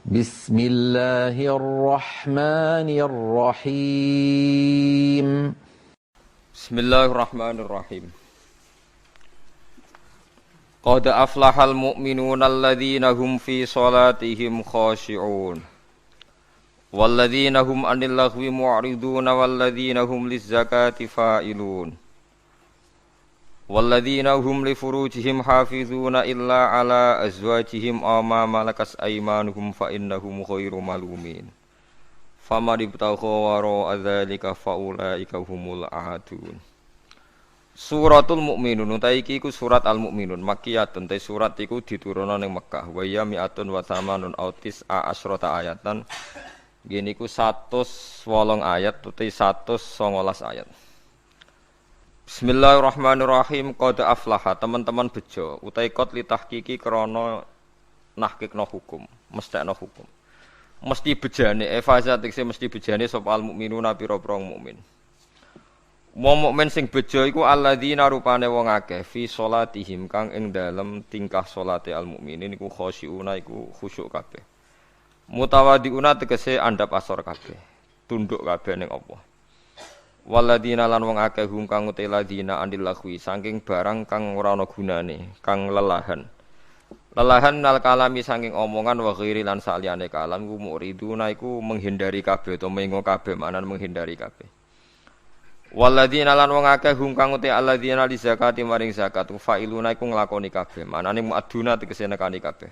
Bismillahirrahmanirrahim. Bismillahirrahmanirrahim. Qad aflahal mu'minuna alladzina hum fi salatihim khashi'un walladzina hum 'anil laghwi mu'ridun walladzina hum lizzakati fa'ilun walladzina hum li furujihim hafizuna illa 'ala azwajihim aw ma malakas aymanuhum fa innahum ghairu malumin. Faman ibtagha wara dzalika faulaika humul aadun. Suratul Mukminun utawi iki iku surat Al-Mukminun makkiyatun te surat iku diturunna ning Mekkah wa ya mi'atun wa thamanun autis asyrata ayatan. Ngene iku 108 ayat utawi 119 ayat. Bismillahirrahmanirrahim. Qad aflaha teman-teman bejo utawi qad li tahqiqi krana nahqiqna hukum, mesthekna hukum. Mesti bejane efazat tekse mesti bejane sapa al-mukminuna pira-pira mukmin. Wong mukmin sing bejo iku alladzina rupane wong akeh fi sholatihim kang ing dalem tingkah salate al-mukminin iku khosyiuna iku khusyuk kabeh. Mutawadiuna tegese andhap asor kabeh, tunduk kabeh ning Allah. Walladzina lan wong akeh hum kang uteladina andil lahwi saking barang kang ora ana gunane, kang lelahan. Lelahan nal kalami saking omongan wa ghairi lan saliyane kalam ku muriduna iku menghindari kabeh utawa mengo kabeh manan menghindari kabeh. Walladzina lan wong akeh hum kang uti alladzina li zakati maring zakat fa'iluna iku nglakoni kabeh manane muaduna tegese nekani kabeh.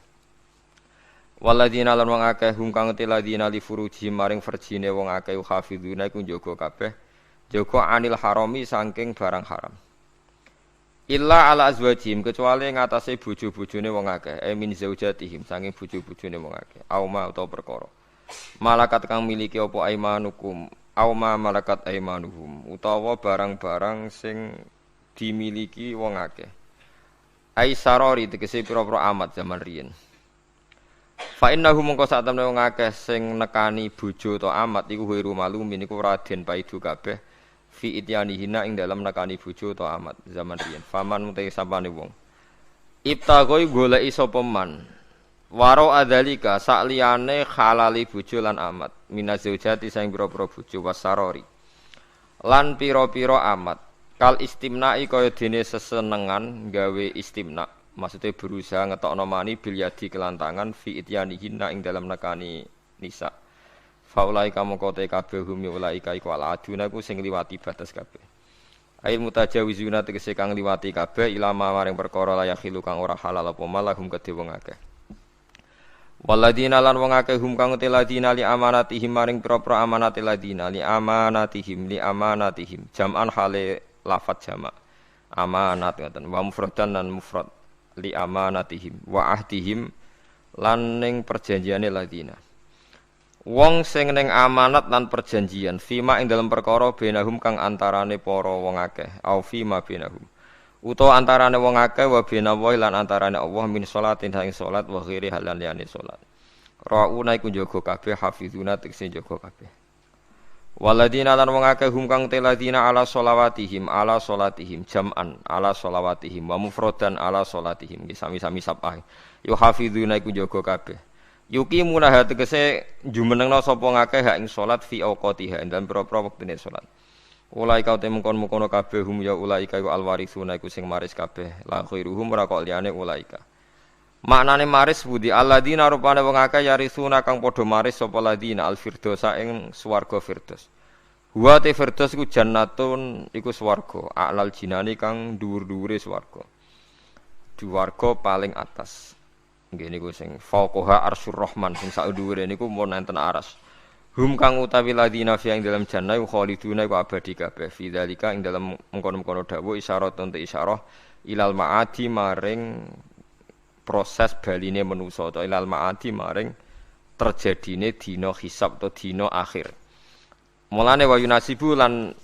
Walladzina lan wong akeh hum kang uti alladzina li furuji maring farjine wong akeh hafizuna iku njaga kabeh jaga anil harami saking barang haram. Illa ala azwajihim kecuali ngatasé bojo-bojone wong akeh min zaujatihim saking bojo-bojone wong akeh auma utawa perkara malakat kang miliki apa aimanukum auma malakat aimanuhum utawa barang-barang sing dimiliki wong akeh ai sarori tegese pira-pira amat zaman riyen fa innahu mongko sak temene wong akeh sing nekani bojo utawa amat iku wiru malumin iku raden paidu kabeh fi ityanihinna ing dalam nekani bojo utawa amat zaman riyen faman mutai sapane wong ibtagoi goleki sapa man waro adzalika sakliyane halali bojo lan amat minazaujati sing pira-pira bojo wasarori lan pira-pira amat kal istimna'i kaya dene sesenengan gawe istimna maksude berusaha ngetokno mani bil yadi kelantangan fi ityanihinna ing dalam nekani nisa faulai kamu kote kabeh hum ulaika iku aladuna ku sing liwati batas kabeh. Ail mutajawizuna tegese kang liwati kabeh ilama maring perkara layak khilu kang ora halal apa malahum kedhe wong akeh. Waladina lan wong akeh hum kang teladina li amanatihim maring pira-pira amanate ladina li amanatihim jam'an hale lafat jamak. Amanat ngoten wa mufradan lan mufrad li amanatihim wa ahdihim lan ning perjanjiane ladina. Wong sing ning amanat lan perjanjian fima ing dalam perkara benahum kang antarane para wong akeh au fima benahum utawa antarane wong akeh wa benawahi lan antarane Allah min sholatin ing salat wa ghairi halan liyane salat rauna iku njaga kabeh hafizuna tekse njaga kabeh waladina lan wong akeh hum kang teladina ala sholawatihim jam'an ala sholawatihim wa mufradan ala sholatihim sami-sami sabah yu hafizuna iku njaga kabeh yuki munah tegese jumenengna sapa ngakeh hak ing salat fi auqatiha dan pira-pira wektune salat. Ulai kau temengkon-mengkono kabeh hum ya ulai ka alwarisuna iku sing maris kabeh la khairuhum ora kok liyane ulaika. Maknane maris budi alladzina rupane wong akeh yarisuna kang padha maris sapa ladina alfirdosa ing swarga firdaus. Wa te firdaus iku jannatun iku swarga a'lal jinani kang dhuwur-dhuwure swarga. Swarga paling atas. Nggih niku sing fauqaha arsyur rahman sing sak dhuwure niku mun enten aras. Hum kang utawi ladina fi ing dalam jannah khaliduna iku abadi kabeh fi dzalika ing dalam mengkono-mengkono dawuh isyarat untuk isyarah ilal maadi maring proses baline manusa atau ilal maadi maring terjadine dina hisab atau dina akhir. Mulane wa yunasibu lan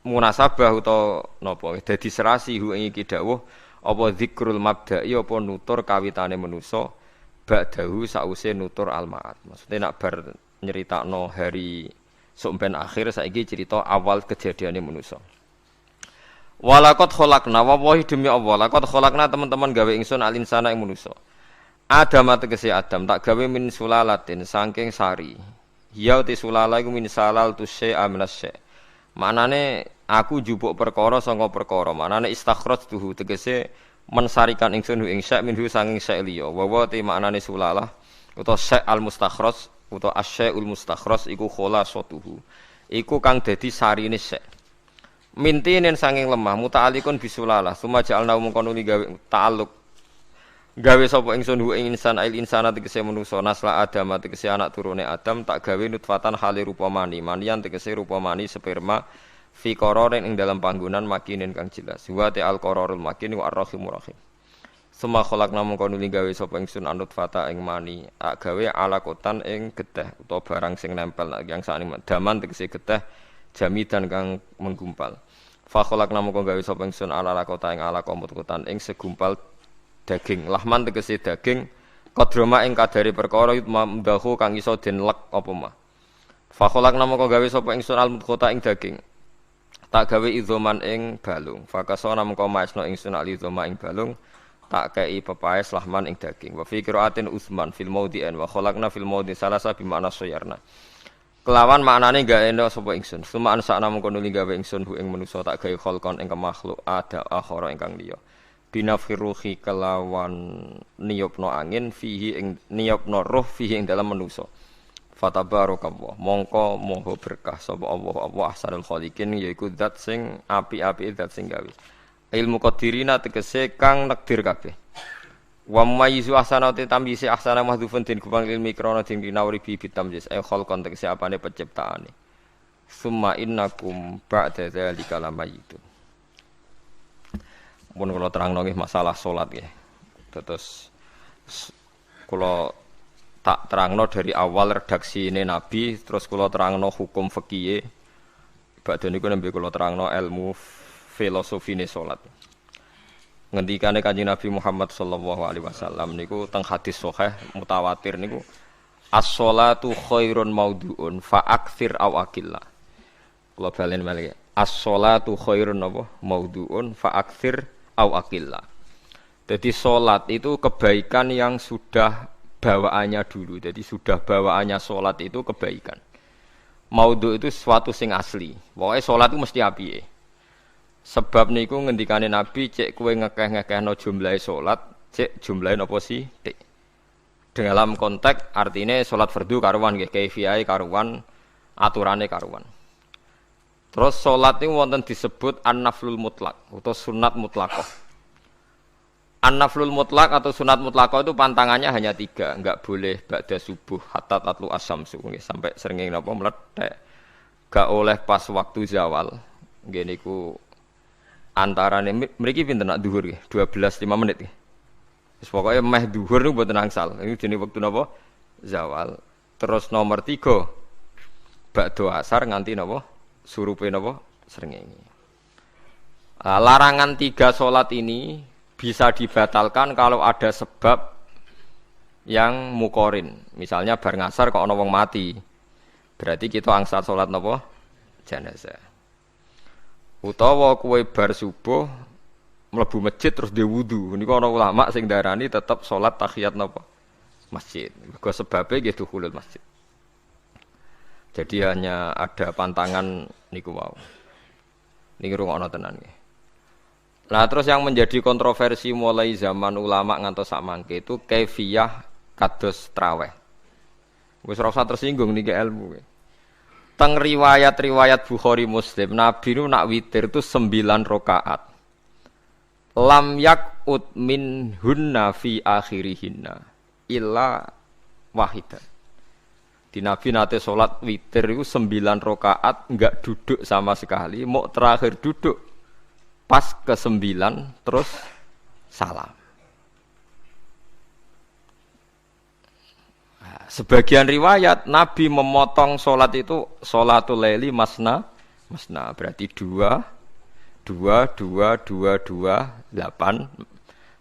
munasabah utawa napa dadi serasi hu ing iki dawuh apa zikrul mabda'i apa nutur kawitane manusa ba'dahu sause nutur al-ma'ad. Maksudnya nak bar nyeritakno hari sok ben akhir saiki cerita awal kejadiane manusa. Walaqad khalaqna wa wahi demi Allah laqad khalaqna teman-teman gawe ingsun alinsana ing manusa. Adam tegese Adam tak gawe min sulalatin saking sari. Hiya uti sulala iku min salal tu syai'a minasy. Maknane aku jupuk perkara saka perkara. Maknane istakhrajtuhu tegese mensarikan ingsun ing syai' minhu saking syai' liya. Wa wa te maknane sulalah utawa syai' al mustakhraj utawa asy-syai'ul mustakhraj iku khulasatuhu. Iku kang dadi sarine syai'. Mintinen saking lemah muta'alliqun bisulalah. Sumaja'alna mungkon gawe ta'alluq gawe sapa ingsun hu ing insan ail insana tegese manusa nasla Adam tegese anak turune Adam tak gawe nutfatan hale rupa mani manian tegese rupa mani sperma fi qararin ing dalam panggonan makinin kang jelas wa ta al qararul makin wa arrahimur rahim sema khalaqna mongko nuli gawe sapa ingsun nutfata ing mani ak gawe alakotan ing getih utawa barang sing nempel yang sakniki daman tegese getih jamidan kang menggumpal fa khalaqna mongko gawe sapa ingsun alakota ing alakomutan ing segumpal daging lahman tegese daging kodroma ing kadari perkara mamdahu kang iso den lek apa mah fa khalaqna moko gawe sapa ingsun al mudghata ing daging tak gawe idzoman ing balung fa kasana moko maesno ingsun al idzoma ing balung tak kei pepaes lahman ing daging wa fi qiraatin usman fil maudhi'an wa khalaqna fil maudhi salasa bi makna sayarna kelawan maknane gawe endo sapa ingsun sumaan sakna moko nuli gawe ingsun hu ing manusa tak gawe khalqan ing makhluk ada akhara ingkang liya binafiruhi kelawan niyopno angin fihi ing niyopno roh fihi ing dalam manusa fatabarakallah mongko moho berkah sapa Allah ahsanul khaliqin yaiku zat sing api-api zat sing gawe ilmu qadirina tegese kang nekdir kabeh wa mayyizu ahsanati tamyisi ahsana mahdhufun din kubang ilmi krana din kinawri bi bitamjis ay khalqan tegese apane penciptaane summa innakum ba'da dzalika lamayitun. Pun kalau terangno nggih masalah salat nggih. Terus kula tak terangno dari awal redaksi ini Nabi, terus kula terangno hukum fikih. Badhe niku nembe kula terangno ilmu filosofine salat. Ngendikane Kanjeng Nabi Muhammad sallallahu alaihi wasallam niku teng hadis sahih mutawatir niku as-shalatu khairun maudhu'un fa aktsir aw aqillah. Kula balen malih. As-shalatu khairun maudhu'un fa aktsir aw aqillah. Jadi salat itu kebaikan yang sudah bawaannya dulu. Jadi sudah bawaannya salat itu kebaikan. Maudhu itu sesuatu sing asli. Pokoke salat itu mesti apike. Sebab niku ngendikane Nabi cek kowe ngekeh-ngekehno jumlahe salat, cek jumlahe napa sih? Dalam konteks artine salat fardu karuan nggih, kaifiyahe karuan, aturane karuan. Terus salat niku wonten disebut an-naflul mutlak atau sunat mutlaqah. An-naflul mutlak atau sunat mutlaqah itu pantangannya hanya 3, enggak boleh ba'da subuh hatta tatlu asyamsu sampai srengenge napa mlethek. Enggak oleh pas waktu zawal. Nggih niku antarane mriki pinten nak zuhur nggih? 12:05 menit nggih. Wis pokoke meh zuhur niku mboten angsal. Ini jenenge wektu napa? Zawal. Terus nomor 3 ba'da asar nganti napa? Surupe napa srengenge. Larangan 3 salat ini bisa dibatalkan kalau ada sebab yang mukorin. Misalnya bar ngasar kok ana wong mati. Berarti kita angsal salat napa? Jenazah. Utawa kowe bar subuh mlebu masjid terus dhe wudu. Niku ana ulama sing darani tetep salat tahiyat napa? Masjid. Mergo sebabe nggih dukhulul masjid. Jadi hanya ada pantangan niku wau. Niki rungokno tenan nggih. Nah, terus yang menjadi kontroversi mulai zaman ulama ngantos sak mangke itu kaifiyah kados traweh. Wis ora usah tersinggung niki ilmu. Teng riwayat-riwayat Bukhari Muslim, Nabi nu nak witir itu 9 rakaat. Lam yakut min hunna fi akhirihinna illa wahidah. Di Nabi nate sholat witir itu 9 rakaat enggak duduk sama sekali, mau terakhir duduk pas ke-9 terus salam. Nah, sebagian riwayat Nabi memotong sholat itu sholatul laili masna berarti 2 8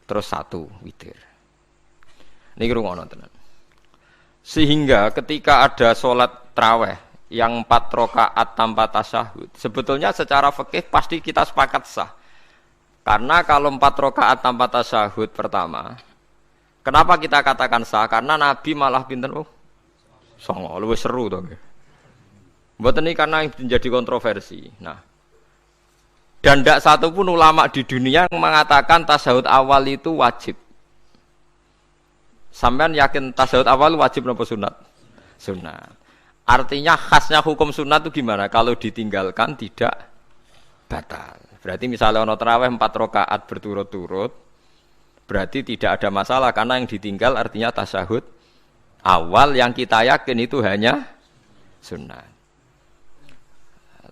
terus 1 witir. Niki rungono tenan. Sehingga ketika ada sholat traweh yang 4 rakaat tanpa tasyahud, sebetulnya secara fikih pasti kita sepakat sah. Karena kalau 4 rakaat tanpa tasyahud pertama, Kenapa kita katakan sah? Karena Nabi malah pinter songo, luwih seru to. Mboten iki karena menjadi kontroversi. Nah, dan tidak satu pun ulama di dunia yang mengatakan tasyahud awal itu wajib. Sampean yakin tasyahud awal wajib napa sunat? Sunat. Artinya khasnya hukum sunat itu gimana? Kalau ditinggalkan tidak batal. Berarti misalnya ono tarawih 4 rakaat berturut-turut, berarti tidak ada masalah karena yang ditinggal artinya tasyahud awal yang kita yakin itu hanya sunat.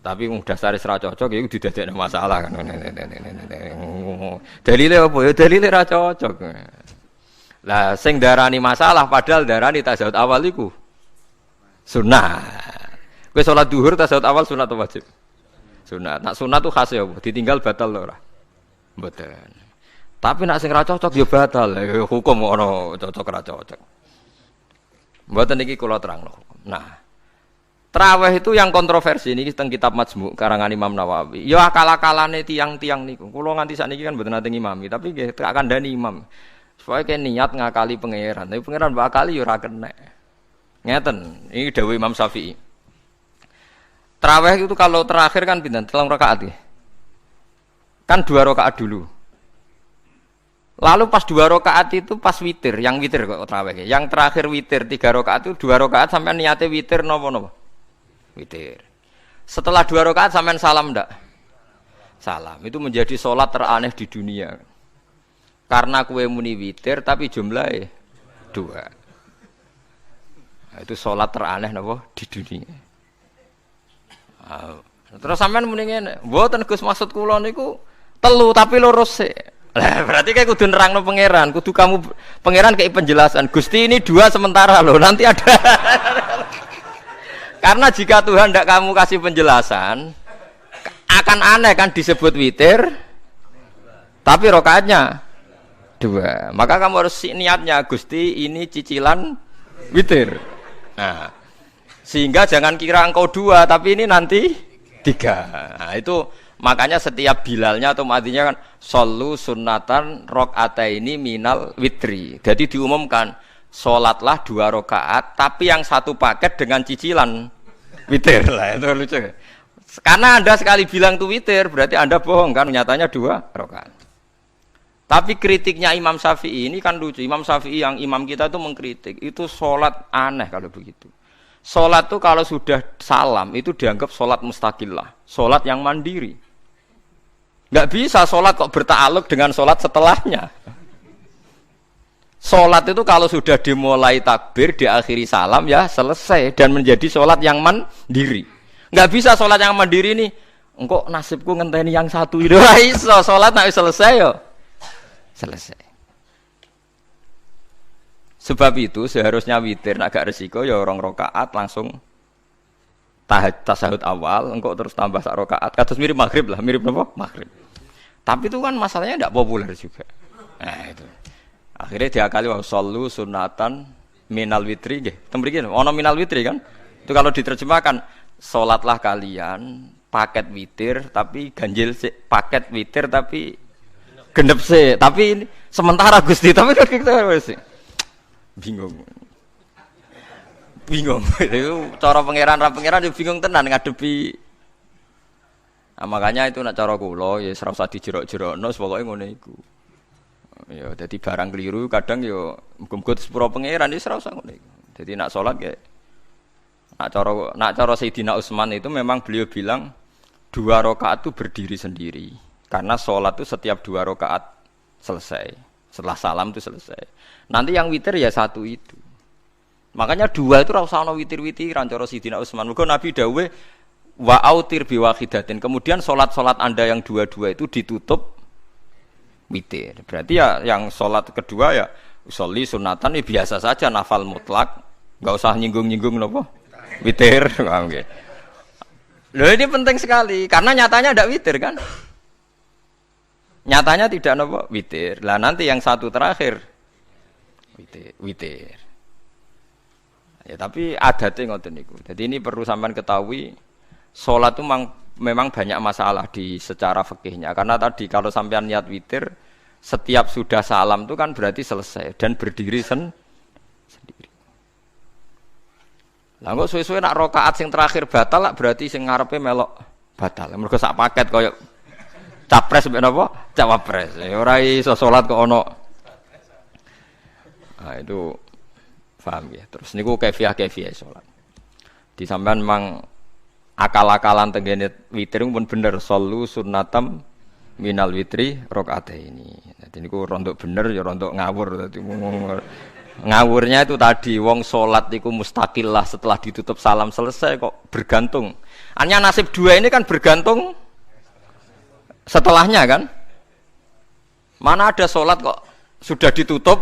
Tapi dasar ra cocok iku didadekno masalah kan. Dalile apa ya? Dalile ra cocok. Lah sing darani masalah padahal darani tasyahud awal iku sunat. Kowe salat zuhur tasyahud awal sunat atau wajib? Sunat. Nak sunat tuh khas ya apa? Ditinggal batal lho ora? Mboten. Tapi nak sing ra cocok ya batal. Hukum ono cocok ra cocok. Mboten iki kula terangno. Nah, Traweh itu yang kontroversi ini teng kitab Majmu' karangan Imam Nawawi. Ya akal-akalane tiang-tiang niku. Kula nganti sakniki kan mboten nate ngimami, tapi nggih tak kandhani imam. Supaya ke niat ngakali pangeran. Tapi pangeran mbok akali ya ora kena. Ngeten, ini dawuh Imam Syafi'i. Traweh itu kalau terakhir kan pinten? 3 rakaat ya. Kan 2 rakaat dulu. Lalu pas 2 rakaat itu pas witir, yang witir kok traweh. Yang terakhir witir 3 rakaat itu 2 rakaat sampai niate witir napa-napa? Witir. Setelah 2 rakaat sampean salam ndak? Salam. Itu menjadi sholat teraneh di dunia. Karena kue muni witir tapi jumlahnya 2. Nah, itu sholat teraneh napa di dunia. Terus sampean muni ngene, mboten Gus maksud kula niku 3 tapi lurus sih. Lah berarti kayak kudu nerangno pangeran, kudu kamu pangeran kayak penjelasan. Gusti ini 2 sementara loh, nanti ada. Karena jika Tuhan tidak kamu kasih penjelasan, akan aneh kan disebut witir, tapi rokaatnya 2. Maka kamu harus niatnya, Gusti ini cicilan witir. Nah, sehingga jangan kira engkau 2, tapi ini nanti 3. Nah, itu makanya setiap bilalnya atau matinya kan solu sunnatan rakaataini minal witri. Jadi diumumkan sholatlah 2 rakaat, tapi yang satu paket dengan cicilan witir lah. Itu lucu. Karena Anda sekali bilang itu witir, berarti Anda bohong kan? Nyatanya 2 rakaat. Tapi kritiknya Imam Syafi'i ini kan lucu. Imam Syafi'i yang imam kita itu mengkritik, itu sholat aneh kalau begitu. Sholat itu kalau sudah salam itu dianggap sholat mustaqillah, sholat yang mandiri. Nggak bisa sholat kok berta'aluk dengan sholat setelahnya. Sholat itu kalau sudah dimulai takbir, diakhiri salam ya selesai dan menjadi sholat yang mandiri. Nggak bisa sholat yang mandiri nih. Engkau nasibku ngenteni yang satu itu. Iso sholat nak selesai yo. Selesai. Sebab itu seharusnya witir nak gak resiko ya 2 rakaat langsung tasyahud awal, engkau terus tambah 1 rakaat. Kados mirip maghrib lah, mirip apa? Maghrib. Tapi itu kan masalahnya tidak populer juga. Nah itu. Akhirnya diakali wa shollu sunatan minal witri nggih. Teng mriki ana minal witri kan? Itu kalau diterjemahkan salatlah kalian paket witir tapi ganjil sih, paket witir tapi gendep sih. Tapi ini sementara Gusti, tapi kan kita wis bingung. Bingung. Itu cara pangeran bingung tenan ngadepi. Nah, makanya itu nak cara kula ya ora usah dijerok-jerokno pokoke ngono iku. Ya dadi barang keliru kadang ya muga-muga sepuro pangeran wis ora usah ngono iku. Dadi nak salat ya nak cara Sayyidina Utsman itu memang beliau bilang 2 rakaat itu berdiri sendiri. Karena salat itu setiap 2 rakaat selesai. Setelah salam itu selesai. Nanti yang witir ya 1 itu. Makanya 2 itu ora usah ana witir-witiran cara Sayyidina Utsman. Mergo Nabi dawuh wa autir bi wahidatin. Kemudian salat-salat Anda yang 2 itu ditutup witir. Berarti ya yang salat kedua ya usolli sunatan ya biasa saja nafal mutlak. Enggak usah nyinggung-nyinggung napa? Witir. Nggih. Loh ini penting sekali karena nyatanya ndak witir kan? Nyatanya tidak napa? Witir. Lah nanti yang 1 terakhir witir. Ya tapi adatnya ngoten niku. Jadi ini perlu sampean ketahui, salat itu memang banyak masalah di secara fikihnya. Karena tadi kalau sampean niat witir, Setiap sudah salam itu kan berarti selesai dan berdiri sendiri. Lah kok suwe-suwe nak rakaat sing terakhir batal lah berarti sing ngarepe melok batal. Mergo sak paket koyo capres mbek napa? Cawapres. Ora iso salat kok ono. Nah itu paham ya. Terus niku kaifiah salat. Di sampean memang akal-akalan tenggene witir pun bener sallu sunnatam minal witri rakaataini. Dadi niku rontok bener ya rontok ngawur dadi ngawurnya itu tadi wong salat iku mustaqillah setelah ditutup salam selesai kok bergantung. Hanya nasib dua ini kan bergantung setelahnya kan. Mana ada salat kok sudah ditutup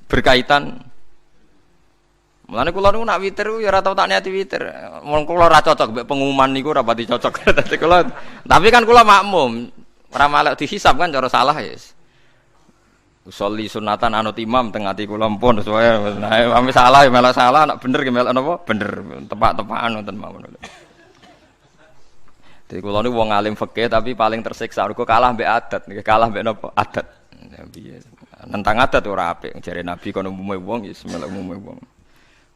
berkaitan. Mulane kula niku nak witir ya ora tau tak niati witir. Wong kula ora cocok mbek pengumuman niku ora pati cocok. Dadi kula tapi kan kula makmum. Ora malek dihisab kan cara salah ya. Usolli sunatan anut imam teng ati kula mpun sesuai. Nah, ame salah ya melok salah, nak bener ki melok napa? Bener. Tepak-tepakan wonten mawon. Dadi kula niku wong alim fikih tapi paling tersiksa mergo kalah mbek adat, kalah mbek napa? Adat. Piye? Nentang adat ora apik. Jare Nabi kono umume wong ya melok umume wong.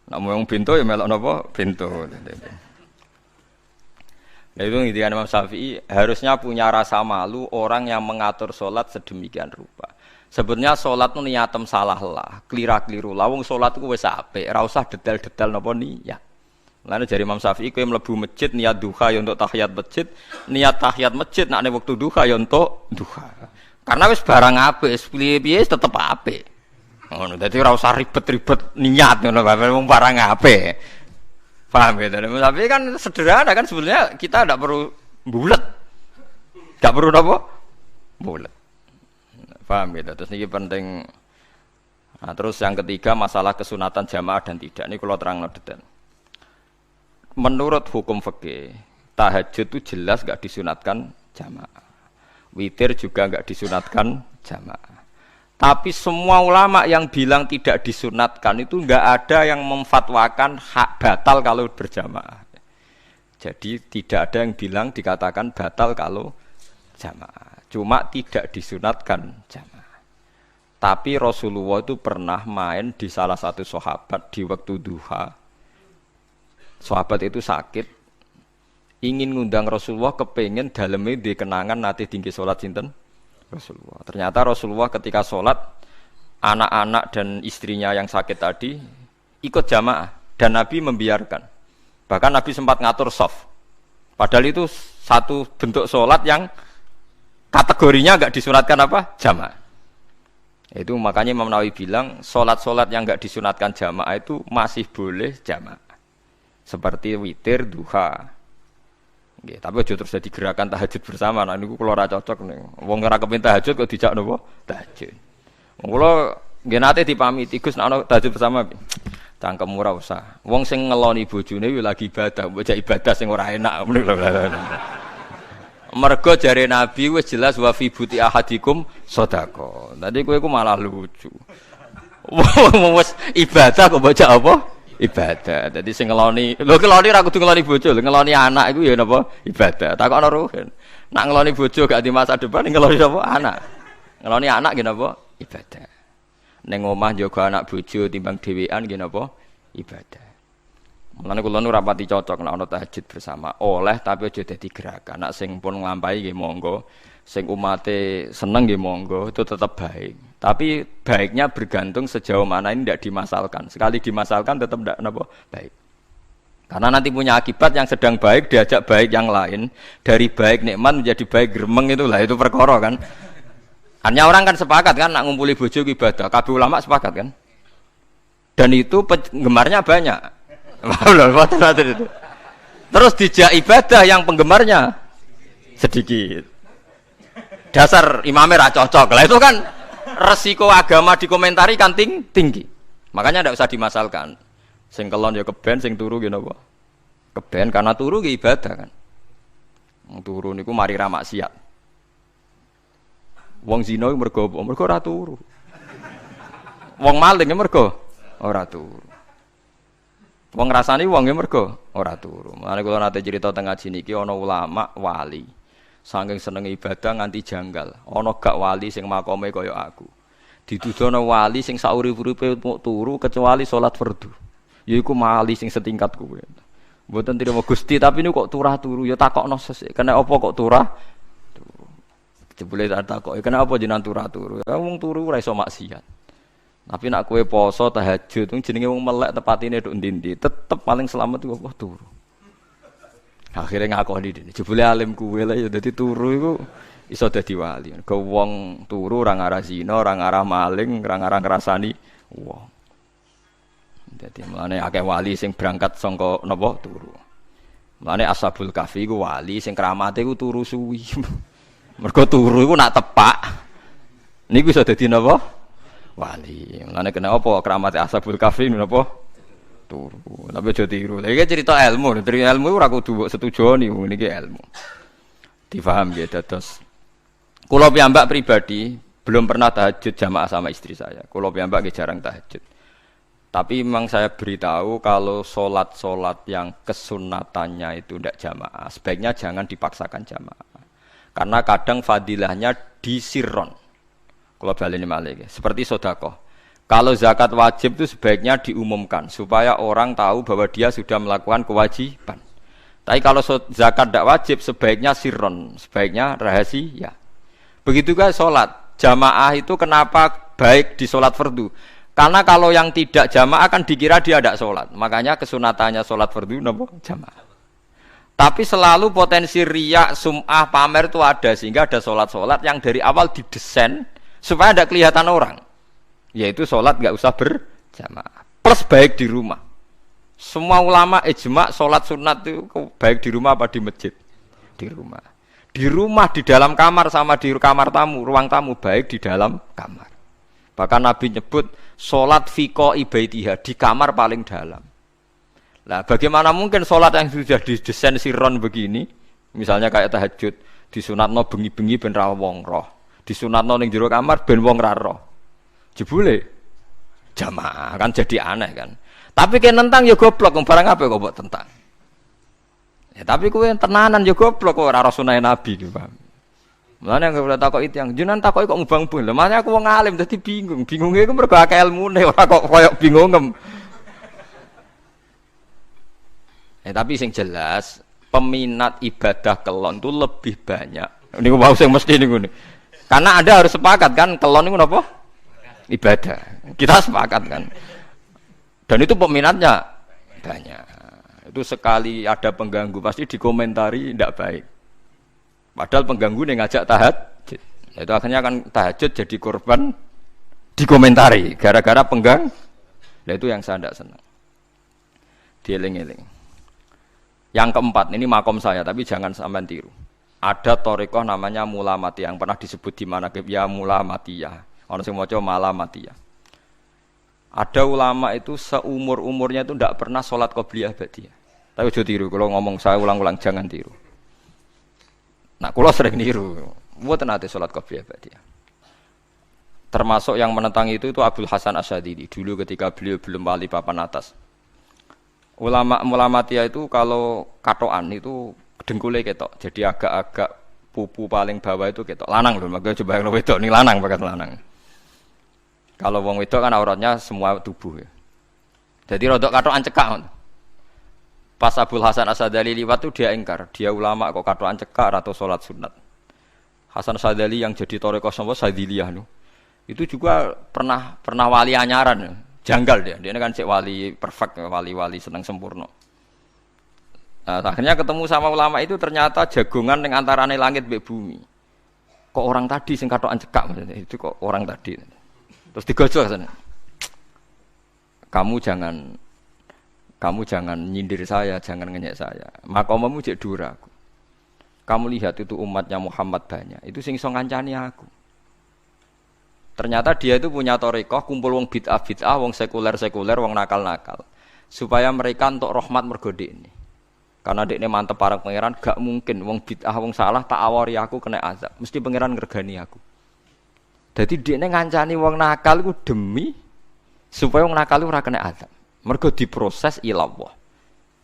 Nak mau yang pintu ya melok napa pintu. Nah itu ngintikan Imam Syafi'i harusnya punya rasa malu orang yang mengatur sholat sedemikian rupa. Sebenarnya sholat itu niatem salah lah, keliru lah. Wong sholat itu wis apik, ora usah detail-detail napa niat. Lalu dari Imam Syafi'i kowe mlebu masjid niat duha ya untuk tahiyat masjid, niat tahiyat masjid nak nek wektu duha ya untuk duha. Karena wis barang apik, piye-piye tetep apik. Ngono dadi ora usah ribet-ribet niat ngono wong barang apik. Paham ya? Tapi kan sederhana kan sebenarnya kita tidak perlu bulet. Tidak perlu apa? Bulet. Paham ya? Terus ini penting. Nah, terus yang ketiga masalah kesunatan jamaah dan tidak. Ini kalau terang detail. Menurut hukum fikih, tahajud itu jelas enggak disunatkan jamaah. Witir juga enggak disunatkan jamaah. Tapi semua ulama yang bilang tidak disunatkan itu enggak ada yang memfatwakan hak batal kalau berjamaah. Jadi tidak ada yang bilang dikatakan batal kalau jamaah. Cuma tidak disunatkan jamaah. Tapi Rasulullah itu pernah main di salah satu sahabat di waktu duha. Sahabat itu sakit, ingin ngundang Rasulullah, kepengen dalamnya di kenangan nanti tinggi sholat sinten Rasulullah. Ternyata Rasulullah ketika sholat, anak-anak dan istrinya yang sakit tadi ikut jamaah dan Nabi membiarkan. Bahkan Nabi sempat ngatur shaf. Padahal itu satu bentuk sholat yang kategorinya enggak disunatkan apa? Jamaah. Itu makanya Imam Nawawi bilang sholat-sholat yang enggak disunatkan jamaah itu masih boleh jamaah. Seperti witir, duha. Nggih, tapi aja terus jadi gerakan tahajud bersama. Nah niku kula ora cocok ning. Wong ora kepen tahajud kok dijak napa? Tahajud. Wong kula nggih nate dipamiti Gus nek ana tahajud bersama. Cangkem ora usah. Wong sing ngeloni bojone yo lagi ibadah, bocah ibadah sing ora enak. Mergo jare Nabi wis jelas wa fi buti ahadikum sedekah. Tadi kowe iku malah lucu. Wong wis ibadah kok bocah apa? Ibadah. Jadi sing ngeloni, lho ngeloni ra kudu ngeloni bojo, ngeloni anak iku ya napa? Ibadah. Takokno ruhen. Nak ngeloni bojo gak di masa depan ngeloni sapa? Anak. Ngeloni anak nggih napa? Ibadah. Ning omah njaga anak bojo timbang dhewean nggih napa? Ibadah. Mulane kula nu rapati cocok nek ana tahajud bersama. Oleh tapi aja dadi gerakan. Nak sing pun nglampahi nggih monggo. Sing umate seneng nggih monggo, itu tetap baik. Tapi baiknya bergantung sejauh mana ini tidak dimasalkan. Sekali dimasalkan tetap tidak napa baik. Karena nanti punya akibat yang sedang baik diajak baik yang lain, dari baik nikmat menjadi baik gremeng itulah itu perkara kan. Hanya orang kan sepakat kan nak ngumpuli bojo ibadah, kabeh ulama sepakat kan. Dan itu penggemarnya banyak. Terus dijak ibadah yang penggemarnya sedikit. Dasar imamnya ra cocok. Lah itu kan resiko agama dikomentari kan tinggi. Makanya tidak usah dimasalkan. Sing kelon ya keben, sing turu ya napa? Keben karena turu ya ibadah kan. Wong turu niku mari ra maksiat. Wong zina iku mergo ora turu. Wong maling ya mergo ora turu. Wong ngrasani wong ya mergo ora turu. Mulane kula nate cerita teng ngaji niki ana ulama wali. Saking seneng ibadah nganti janggal. Ana gak wali sing makome kaya aku. Didudono wali sing saurip-uripe turu kecuali salat fardu. Yaiku wali sing setingkat kowe. Mboten trimo Gusti, tapi niku kok turah turu ya takokno sesuk. Kena apa kok turah? Turu. Jebule tak takoki, kena apa jenengan turah turu? Ya wong turu ora iso maksiat. Tapi nak kowe poso tahajud, jenenge wong melek tepatine nduk ndi-ndi, tetep paling selamat iku apa turu. Akhirnya ngakoni dene. Jebule alim kuwe lah ya dadi turu iku iso dadi wali. Ke wong turu ora ngarah zina, ora ngarah maling, ora ngarah ngrasani wong. Dadi mulane akeh wali sing berangkat saka napa turu. Mulane Ashabul Kahfi iku wali sing kramate iku turu suwi. Mergo turu iku nak tepak niku iso dadi napa? Wali. Mulane kena apa kramate Ashabul Kahfi napa? Turu. Tapi aja tiru. Lha iki cerita ilmu, cerita ilmu ora kudu mbok setujoni niki ilmu. Difaham nggih dados. Kula piyambak pribadi belum pernah tahajud jamaah sama istri saya. Kula piyambak nggih jarang tahajud. Tapi memang saya beritahu kalau solat-solat yang kesunatannya itu tidak jamaah, sebaiknya jangan dipaksakan jamaah. Karena kadang fadilahnya disirron. Kalau baleni malih seperti sedekah. Kalau zakat wajib itu sebaiknya diumumkan supaya orang tahu bahwa dia sudah melakukan kewajiban. Tapi kalau zakat tidak wajib sebaiknya sirron, sebaiknya rahasia. Begitu juga sholat jamaah itu kenapa baik di sholat fardu? Karena kalau yang tidak jamaah kan dikira dia tidak sholat. Makanya kesunatannya sholat fardu napa jamaah. Tapi selalu potensi riya, sum'ah, pamer itu ada sehingga ada sholat-sholat yang dari awal didesain supaya tidak kelihatan orang. Yaitu sholat nggak usah berjamaah. Plus baik di rumah. Semua ulama ijma sholat sunat itu baik di rumah apa di masjid? Di rumah. Di rumah, di dalam kamar sama di kamar tamu, ruang tamu baik di dalam kamar. Bahkan Nabi nyebut sholat fiko ibaitiha di kamar paling dalam. Nah, bagaimana mungkin sholat yang sudah didesain sirron begini, misalnya kayak tahajud, disunatno bengi-bengi ben ra wong roh, disunatno ning jero kamar ben wong ra roh. Jebule jamaah kan jadi aneh kan. Tapi kene nentang ya goblok, barang apa kok mbok tentang. Ya tapi kowe tenanan ya goblok kok ora sunah Nabi ki, Pak. Mulane nek ora takoki tiyang, jenengan takoki kok mubang-mubang. Lha makane aku wong alim dadi bingung. Bingunge iku mergo akeh ilmune ora kok koyo bingungem. Tapi sing jelas peminat ibadah kelon itu lebih banyak. Niku mau sing mesti niku. Karena Anda harus sepakat kan kelon niku napa? Ibadah. Kita sepakat kan. Dan itu peminatnya banyak. Itu sekali ada pengganggu pasti dikomentari tidak baik. Padahal pengganggu nih ngajak tahajud. Itu akhirnya kan tahajud jadi korban dikomentari gara-gara penggang. Nah itu yang saya tidak senang. Dieling-eling. Yang keempat, ini makom saya tapi jangan sampai tiru. Ada thariqah namanya Mulamatiyah yang pernah disebut di mana ya Mulamatiyah. Orang sing maca Malamatiyah. Ada ulama itu seumur-umurnya itu tidak pernah sholat qobliyah ba'diyah. Tapi aja tiru, kalau ngomong saya ulang-ulang jangan tiru. Nah, kalau sering tiru, mboten nate sholat qobliyah ba'diyah. Termasuk yang menentang itu Abdul Hasan Asyadili dulu ketika beliau belum wali papan atas. Ulama Mulamatiyah itu kalau katoan itu dengkule ketok, jadi agak-agak pupu paling bawah itu ketok. Lanang lho, makanya coba yang wedok ning lanang bakat lanang. Kalau wong wedok kan auratnya semua tubuh ya. Jadi rodok katokan cekak. Pas Abdul Hasan Asyadili liwat itu dia ingkar, dia ulama kok katokan cekak atau sholat sunat. Hasan Asyadili yang jadi thariqah sapa Sadiliyah lho. Itu juga pernah wali anyaran ya. Janggal dia kan cek wali perfect, wali seneng sempurna. Nah, akhirnya ketemu sama ulama itu ternyata jagongan yang antarane langit mbek bumi. Kok orang tadi sing katokan cekak maksudnya itu kok orang tadi. Terus digojok sana. Kamu jangan nyindir saya, jangan ngenyek saya. Makomamu cek dura aku. Kamu lihat itu umatnya Muhammad banyak. Itu sing iso ngancani aku. Ternyata dia itu punya thariqah kumpul wong bid'ah, wong sekuler, wong nakal. Supaya mereka untuk rahmat mergo dekne. Karena dekne mantep para pangeran, gak mungkin wong bid'ah, wong salah tak awari aku kena azab. Mesti pangeran ngergani aku. Jadi dekne ngancani wong nakal iku demi supaya wong nakal ora kena azab. Mergo diproses ila Allah.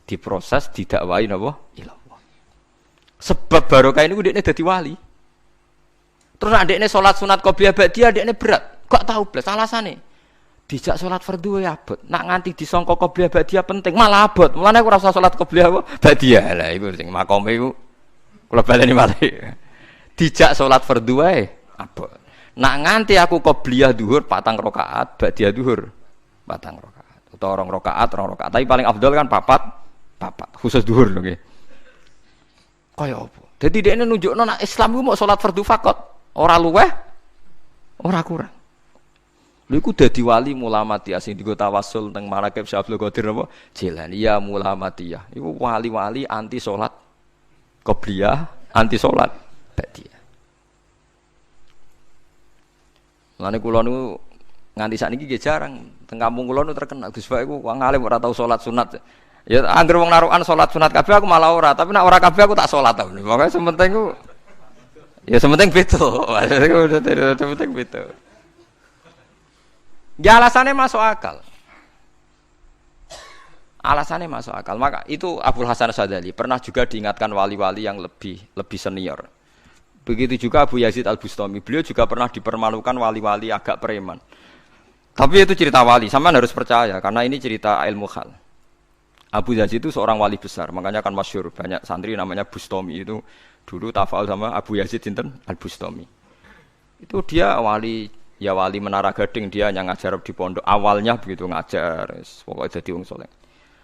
Diproses didakwai napa? Ila Allah. Sebab barokah ini dekne dadi wali. Terus adekne salat sunat qobliyah ba'diyah adekne berat. Kok tahu blas alasane? Dijak salat fardhu ya abot. Nak nganti disangka qobliyah ba'diyah penting malah abot. Mulane aku ora usah salat qobliyah ba'diyah. Lah iku sing makome iku kula baleni malih. Dijak salat fardhu wae abot. Nak nganti aku qobliyah zuhur 4 rakaat, ba'diyah zuhur 4 rakaat. Utawa 2 rakaat. Tapi paling afdal kan 4 khusus zuhur lho nggih. Kaya apa? Dadi dekne nunjukno nek Islam iku mau salat fardhu faqat. Ora luweh, ora kurang. Lha iku dadi wali mulamatiyah sing digo tawasul teng Manaqib Syekh Abdul Qadir apa? Jilani ya mulamatiyah. Iku wali-wali anti salat qobliyah, anti salat ba'diyah. Lane kula niku nganti sakniki nggih jarang teng kampung kula niku terkenal Gus Pak iku wong alim ora tau salat sunat. Ya anggere wong narukan salat sunat kabeh aku malah ora, tapi nek ora kabeh aku tak salat ta. Pokoke sementing ku ya sementing beto. Sementing beto. Ya alasannya masuk akal. Alasannya masuk akal. Maka itu Abul Hasan Asyadzali pernah juga diingatkan wali-wali yang lebih senior. Begitu juga Abu Yazid Al-Bustami. Beliau juga pernah dipermalukan wali-wali agak preman. Tapi itu cerita wali. Sampean harus percaya karena ini cerita ilmu hal. Abu Yazid itu seorang wali besar. Makanya kan masyhur banyak santri namanya Bustami itu. Dulu tafal sama Abu Yazid sinten Al-Bustami. Itu dia wali Menara Gading, dia yang ngajar di pondok. Awalnya begitu ngajar, pokoknya jadi wong saleh.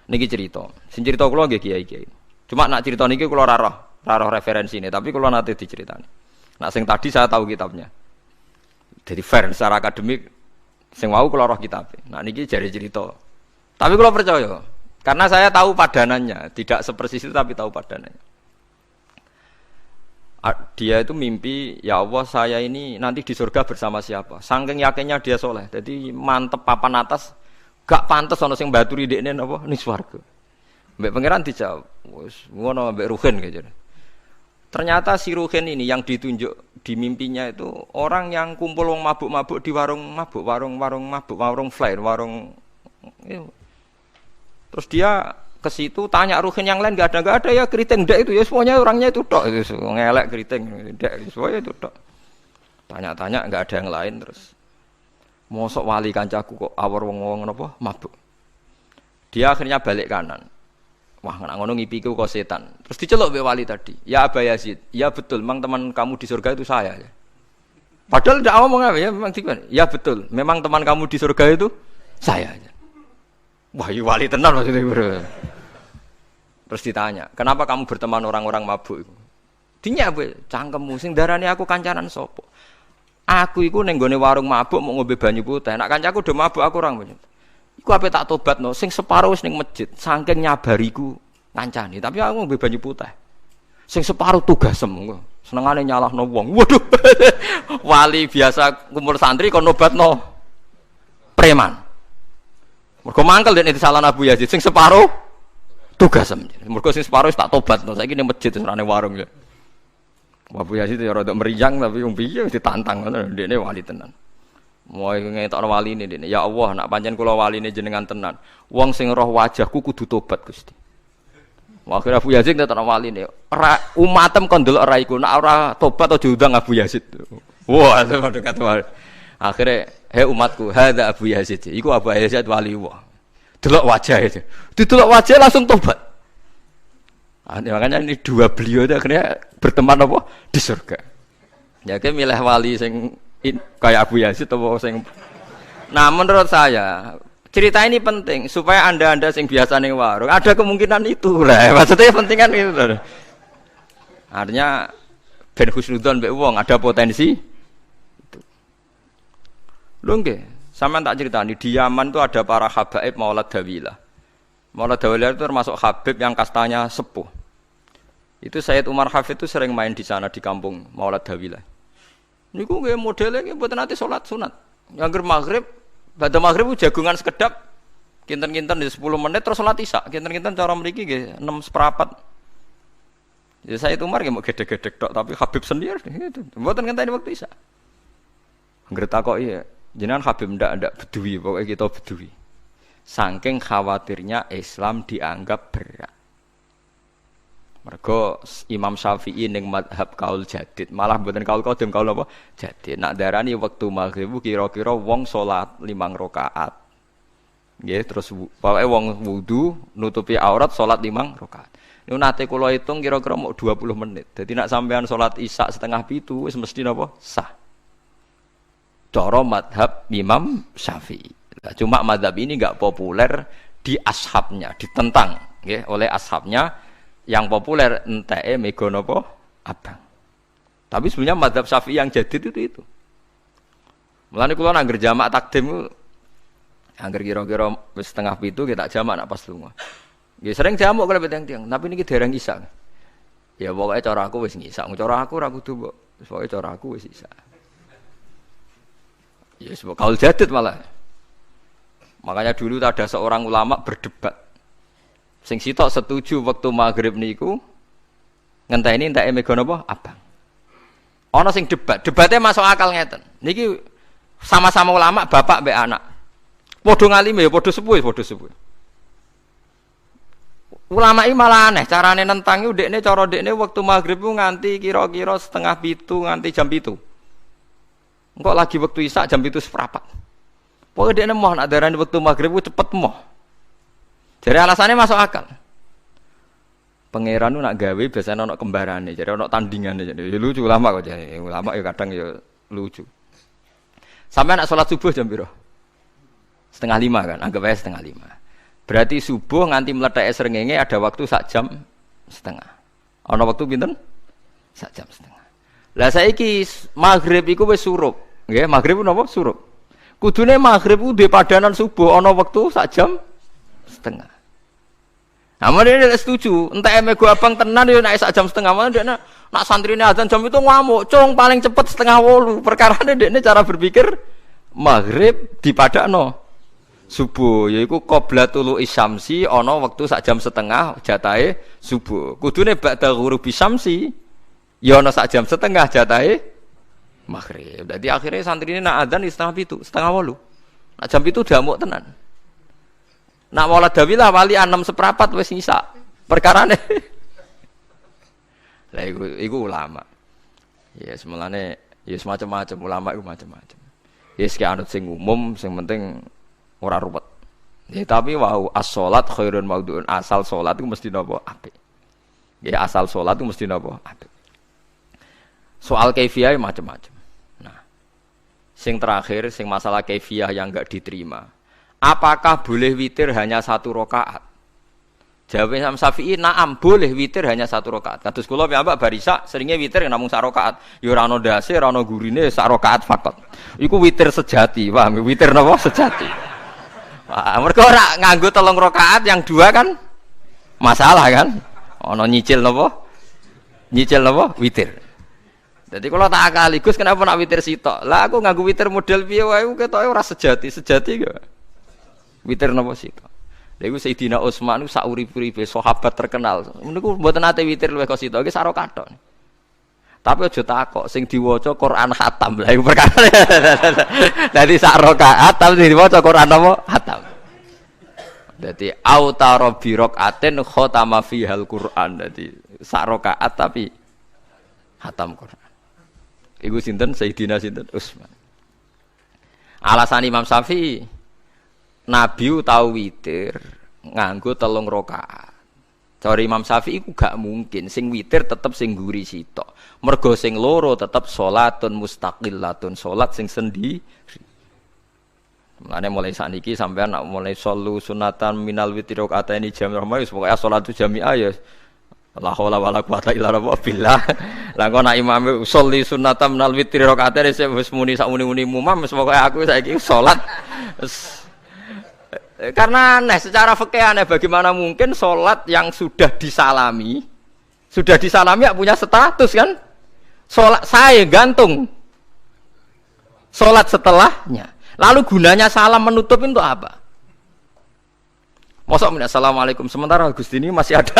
Niki cerita. Sing cerita kula nggih kiai-kiai. Cuma nak cerita niki kula ora roh referensine, tapi kula nate diceritani. Nak sing tadi saya tahu kitabnya. Jadi fair secara akademik sing wau kula roh kitabe. Nak niki jare cerita. Tapi kula percaya karena saya tahu padanannya, tidak sepersis itu tapi tahu padanannya. Dia itu mimpi, ya Allah saya ini nanti di surga bersama siapa. Saking yakinnya dia soleh, jadi mantep papan atas, gak pantas ono sing baturi dekne napa ning swarga. Mbek pangeran dijawab, wis ngono mbek Ruhin gitu. Ternyata si Ruhin ini yang ditunjuk di mimpinya itu orang yang kumpul wong mabuk-mabuk di warung mabuk, warung flare, warung. Terus dia ke situ tanya Ruhin yang lain enggak ada ya keriting ndak itu ya semuanya orangnya itu tok itu ngelek keriting ndak semuanya itu tok. Tanya-tanya enggak ada yang lain terus. Mosok wali kancaku kok awor wong-wong napa mabuk. Dia akhirnya balik kanan. Wah nek ngono ngipiku kok setan. Terus diceluk mbek wali tadi. Ya Aba Yazid, ya betul memang teman kamu di surga itu saya ya. Padahal ndak ngomong apa ya memang dikon. Ya betul, memang teman kamu di surga itu saya aja. Wah, ya wali tenan maksudnya bro. Terus ditanya, kenapa kamu berteman orang-orang mabuk? Dinya apa? Cangkemmu sing darani aku kancanan sopo. Aku iku ning gone warung mabuk mau ngombe banyu putih. Nek kancaku do mabuk aku orang banyu. Iku ape tak tobatno sing separo wis ning masjid, saking nyabariku ngancani, tapi aku ngombe banyu putih. Sing separo tugasem engko. Senengane nyalahno wong. Waduh. Wali biasa kumpul santri kon nobatno preman. Mergo mangkel dene disalahno Abu Yazid sing separo tugasem. Mergo sing separo wis tak tobatno. Saiki ning masjid serane warung ya. Abu Yazid ya rada meriang tapi wong piye ditantang ngono ndekne wali tenan. Moe ngetokno waline ndekne. Ya Allah, nak pancen kula waline jenengan tenan. Wong sing roh wajahku kudu tobat Gusti. Akhire Abu Yazid ngetokno waline. Ora umatem kon ndelok ora iku, nak ora tobat aja undang Abu Yazid. Wah, dekat wali. Akhire, "Hei umatku, hadza Abu Yazid." Iku Abu Yazid wali Allah. Delok wajah itu. Didelok wajah langsung tobat. Makanya ini dua beliau itu akhirnya berteman apa di surga. Ya kayak milih wali sing kayak Abu Yazid atau sing. Nah menurut saya cerita ini penting supaya anda sing biasa ning warung ada kemungkinan itu lah. Maksudnya penting kan itu. Artinya ben husnudzon mbek wong ada potensi itu. Lho nggih, sampean tak ceritani di Yaman itu ada para habaib Maulad Dawilah. Maulad Dawilah itu termasuk habib yang kastanya sepuh. Itu Sayyid Umar Hafid itu sering main di sana di kampung Maulad Dawilah. Niku nggih modele nggih mboten nate salat sunat. Angger maghrib, badhe maghrib jagungan sekedap kinten-kinten di 10 menit terus salat isya. Kinten-kinten cara mriki nggih 6:04. Ya Sayyid Umar nggih mau gedhe-gedhe tok tapi Habib sendiri gitu. Mboten ngenteni waktu isya. Angger takoki jenengan Habib ndak bedui pokoke kita bedui. Saking khawatirnya Islam dianggap berat. Mergo Imam Syafi'i ning mazhab kaul jadid, malah mboten kaul qadim, kaul apa? Jadid. Nak darani wektu maghrib kira-kira wong salat 5 rakaat. Nggih, terus pokoke wong wudu nutupi aurat salat 5 rakaat. Niku nate kula hitung kira-kira mau 20 menit. Dadi nak sampean salat Isya setengah 7 wis mesti napa? Sah. Cara mazhab Imam Syafi'i. Cuma mazhab ini enggak populer di ashabnya, ditentang nggih oleh ashabnya. Yang populer enteke mega napa abang. Tapi sebenarnya mazhab Syafi'i yang jadid itu. Mulane kula nang jamak takdim angger kira-kira wis setengah 7 kita jamak nak pas lunga. Nggih sering jamak kalau tiang-tiang, tapi niki dereng isa. Ya pokoke cara aku wis ngisa, cara aku ora kudu mbok. Pokoke cara aku wis isa. Ya sebab kaul jadid malah. Makanya dulu ada seorang ulama berdebat. Sing sitok setuju waktu maghrib niku ngenteni enteke mega napa abang. Ana sing debatnya masuk akal ngeten. Niki sama-sama ulama bapak mbek anak. Padha ngalime ya padha sepuh. Ulama iki malah aneh carane nentang iku dekne cara dekne waktu maghrib ku nganti kira-kira setengah 7 nganti jam 7. Engko lagi waktu isya jam 7 seprapat. Pokoke dekne moh nak darani waktu maghrib ku cepet moh. Jadi alasannya masuk akal. Pangeran itu nak gawe biasanya ono kembarane, jadi ono tandingannya. Jadi ya lucu ulama kok jadi ulama ya kadang ya lucu. Sampai nak sholat subuh jam piro? 4:30 kan, anggap aja 4:30. Berarti subuh nganti meletak srengenge ada waktu 1,5 jam. Ono waktu pinten? 1,5 jam. Lah saiki maghrib iku wis surup. Nggih, maghrib napa surup. Kudune maghrib ku duwe padanan subuh ono wektu 1,5 jam. Amun dia setuju, entah mego abang tenan yo nek 1,5 jam mana dia nak santrine azan jam itu ngamuk, cung paling cepet 7:30. Perkarane dekne cara berpikir maghrib dipadakno subuh, yaiku qoblatul isyamsi ana wektu 1,5 jam jatahe subuh. Kudune ba'da ghurubi syamsi ya ana 1,5 jam jatahe maghrib. Dadi akhirnya santrine nak azan di 7:30, 7:30. Nak jam itu damuk tenan. Nak maulad dawilah wali 6 seprapat wis ngisa. Perkarane. Lah iku ulama. Ya semulane ya semacam-macam ulama iku macam-macam. Ya sik anut sing umum, sing penting ora ruwet. Ya tapi wau as-shalat khairun maudhu'un, asal salat iku mesti napa apik. Ya asal salat iku mesti napa apik. Soal kaifiyah macam-macam. Nah, sing terakhir sing masalah kaifiyah yang enggak diterima. Apakah boleh witir hanya 1 rakaat? Jawab Imam Syafi'i, na'am, boleh witir hanya 1 rakaat. Kados kula piyambak barisa seringnya witir namung 1 rakaat. Ya ora ana ndase, ora ana gurine, 1 rakaat fakot. Iku witir sejati, paham? Witir napa sejati. Wah, mergo ora nganggo 3 rakaat yang 2 kan masalah kan? Ana nyicil napa? Nyicil napa? Witir. Jadi kalau tak akali, Gus kenapa nak witir sitok? Lah aku nganggo witir model piye wae ketoke ora sejati gak? Witir napa sitok. Lha iku Sayyidina Utsman ku sak urip-uripe sahabat terkenal. Niku mboten nate witir luwih kok sitok, iki sak rakaat tok. Tapi aja takok sing diwaca Quran khatam. Lah iku perkara. Dadi sak rakaat tapi diwaca Quran apa? Khatam. Dadi autara bi rakaatin khatama fihal Quran. Dadi sak rakaat tapi khatam Quran. Iku sinten Sayyidina sinten Utsman. Alasan Imam Syafi'i Nabi tahu witir nganggo 3 rakaat. Cara Imam Syafi'i ku gak mungkin sing witir tetep sing guri sitok. Mergo sing loro tetep salatun mustaqillatun, salat sing sendiri. Mulane mulai saniki sampean nak mulai solu sunatan minal witri rakaataini jami'ah wis pokoke salatu jami'ah ya la haula wala quwata illa billah. Lah kok nak imame sholli sunatan minal witri rakaataini wis muni sak muni-muni mumam wis pokoke aku saiki salat karena aneh secara fikih aneh bagaimana mungkin sholat yang sudah disalami ya punya status kan sholat saya gantung sholat setelahnya lalu gunanya salam menutup itu apa? Mosok minta assalamualaikum sementara Gusti ini masih ada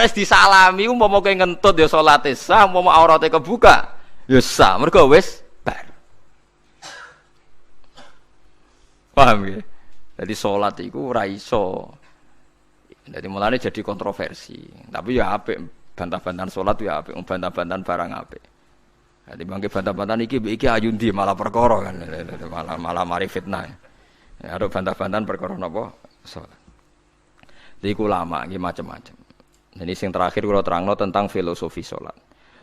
wis disalami umpama kowe ngentut ya salate sah umpama aurate kebuka ya sah mergo wis bar. Paham ya? Jadi salat iku ora iso Jadi mulane jadi kontroversi. Tapi ya apik bantah-bantahan salat ya apik, bantah-bantahan barang apik. Jadi bangke bantah-bantahan iki ayundi malah perkara kan. Malah mari fitnah. Ya ada bantah-bantahan perkara napa salat. Iku ulama iki macam-macam. Jadi sing terakhir kula terangno tentang filosofi salat.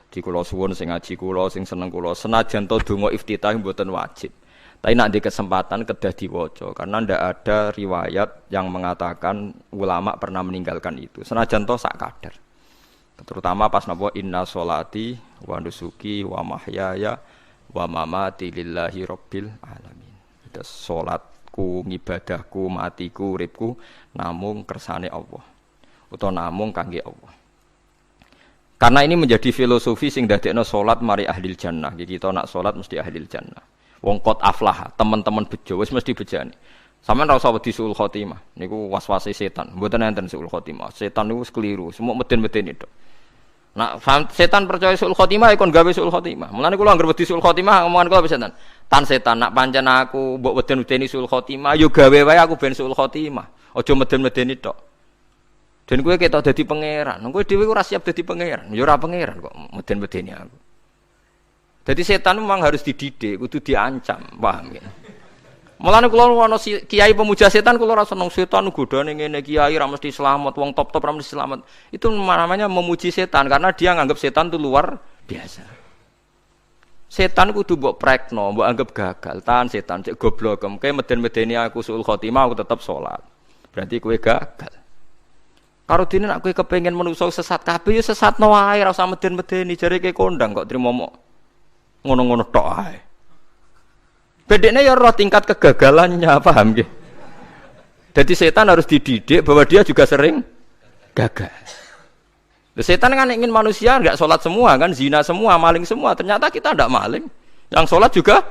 Di kula suwun sing ngaji kula sing seneng kula senajan to donga iftitah mboten wajib. Tapi nak di kesempatan kedah diwaca karena ndak ada riwayat yang mengatakan ulama pernah meninggalkan itu. Senajan to sak kadar. Terutama pas napa inna sholati wa nusuki wa mahyaya wa mamati lillahi rabbil alamin. Itu salatku, ngibadahku, matiku, uripku namung kersane Allah. Utawa namung kangge Allah. Karena ini menjadi filosofi sing dadekno salat mari ahlil jannah. Kita nak salat mesti ahlil jannah. Wong qad aflah, teman-teman bejo wis mesti bejane. Sampeyan ora usah wedi suul khotimah. Niku waswase setan. Mboten enten suul khotimah. Setan niku wis keliru, semua meden-medeni tok. Nak setan percaya suul khotimah ikon gawe suul khotimah. Mulane kula anggere wedi suul khotimah omongan kula setan. Tan setan nak pancen aku mbok weden-wedeni suul khotimah, yo gawe wae aku ben suul khotimah. Aja meden-medeni tok. Dan kowe ketok dadi pangeran. Kowe dhewe ora siap dadi pangeran. Ya ora pangeran kok meden-medeni aku. Jadi setan memang harus dididik, kudu diancam, paham ya? Mulane kula ana kiai pemuja setan kula ora seneng setan godane ngene kiai ra mesti selamat, wong top-top ra mesti selamat. Itu namanya memuji setan karena dia nganggap setan itu luar biasa. Setan kudu mbok prekno, mbok anggap gagal. Tahan setan cek goblok, kowe meden-medeni aku suul khotimah aku tetap salat. Berarti kowe gagal. Karo dene nek kowe kepengin menungso sesat kabeh ya sesatno wae ora usah meden-medeni jare kowe kondang kok trimo ngono-ngono tok ae. Bedene ya roh tingkat kegagalannya, paham nggih? Jadi setan harus dididik bahwa dia juga sering gagal. Setan kan ingin manusia enggak sholat semua kan, zina semua, maling semua. Ternyata kita enggak maling. Yang sholat juga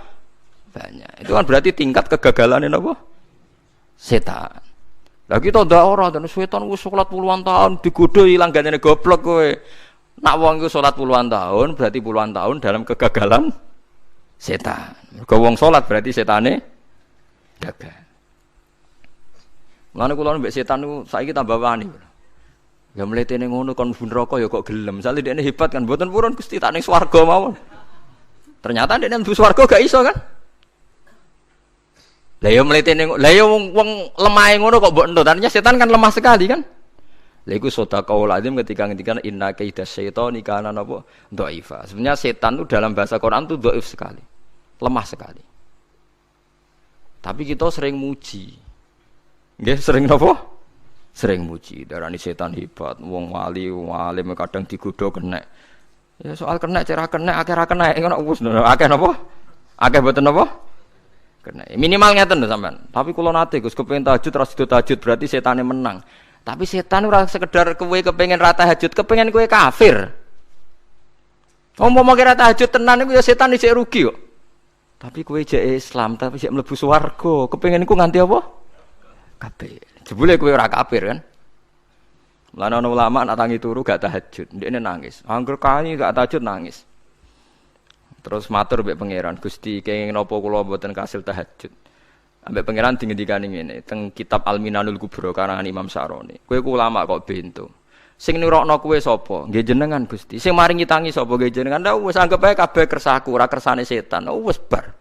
banyak. Itu kan berarti tingkat kegagalan apa? Setan. Lah kita ndak ora dan setan wis sholat puluhan tahun digodho ilang gantene goblok kowe. Nak wong iku salat puluhan tahun berarti puluhan tahun dalam kegagalan setan. Mergo wong salat berarti setane gagal. Mulane kula mbek setan niku saiki tambah wani. Ya mletene ngono kon mlebu neraka ya kok gelem. Misale dekne hebat kan mboten purun Gusti tak ning swarga mawon. Ternyata dekne mlebu swarga gak iso kan? Lah ya mletene lah ya wong lemahe ngono kok mbok entuk. Artinya setan kan lemah sekali kan? Lha iku sedekahul azim ketika ngendikan inna kaidas syaitani kana napa dhaifa. Sebenarnya setan itu dalam bahasa Quran itu dhaif sekali. Lemah sekali. Tapi kita sering muji. Nggih, sering napa? Sering muji. Darani setan hebat, wong wali, wong alim kadang digodho kena. Ya soal kena cara kena akeh ra kena ngono wis akeh napa? Akeh mboten napa? Kena. Minimal ngeten lho sampean. Tapi kula nate Gus kepengin tahajud ra sido tahajud berarti setane menang. Tapi setan ora sekedar kowe kepengin ra tahajud, kepengin kowe kafir. Umpama kira tahajud tenan iku ya setan isih rugi kok. Tapi kowe jek Islam, tapi jek mlebu swarga, kepengin iku nganti apa? Kafir. Jebule kowe ora kafir kan? Lan ana ulama nak tangi turu gak tahajud, ndekne nangis. Angger kani gak tahajud nangis. Terus matur mbek pangeran, Gusti kenging napa kula mboten kasil tahajud. Ambek pangeran dingendikane ngene teng kitab Al-Minanul Kubra karangan Imam Syaroni. Kowe ku ulama kok bento. Sing nurokno kowe sapa? Nggih jenengan Gusti. Sing maringi tangi sapa? Nggih jenengan. Lah wis anggap ae kabeh kersaku, ora kersane setan. Wis bar.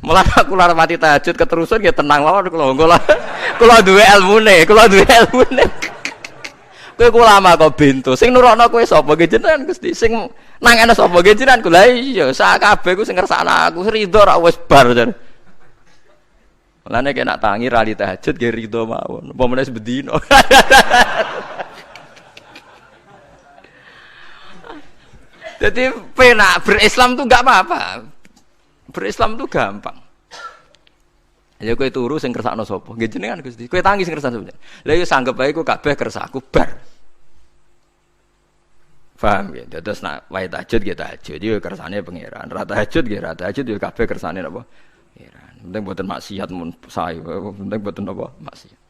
Mulane aku lara mati tahajud keterusan nggih tenang mawon kula. Kula duwe ilmune, Kowe ku ulama kok bento. Sing nurokno kowe sapa? Nggih jenengan Gusti. Sing nang ana sapa nggih jenengan kula iya sak kabeh ku sing ngersakno aku ridho ra wis bar jan. Mulane nek nak tangi ra li tahajud nggih ridho mawon. Apa meneh sebedino. Jadi penak berislam tuh enggak apa-apa. Berislam tuh gampang. Ya kowe turu sing kersakno sapa? Nggih jenengan Gusti. Kowe tangi sing kersakno sapa? Lah ya sanggep ae ku kabeh kersakku bar. Paham ya? Terus nak wae tahajud nggih tahajud yo kersane pangeran. Ra tahajud nggih ra tahajud yo kabeh kersane napa? Pangeran. Penting mboten maksiat mun sae. Penting mboten napa? Maksiat.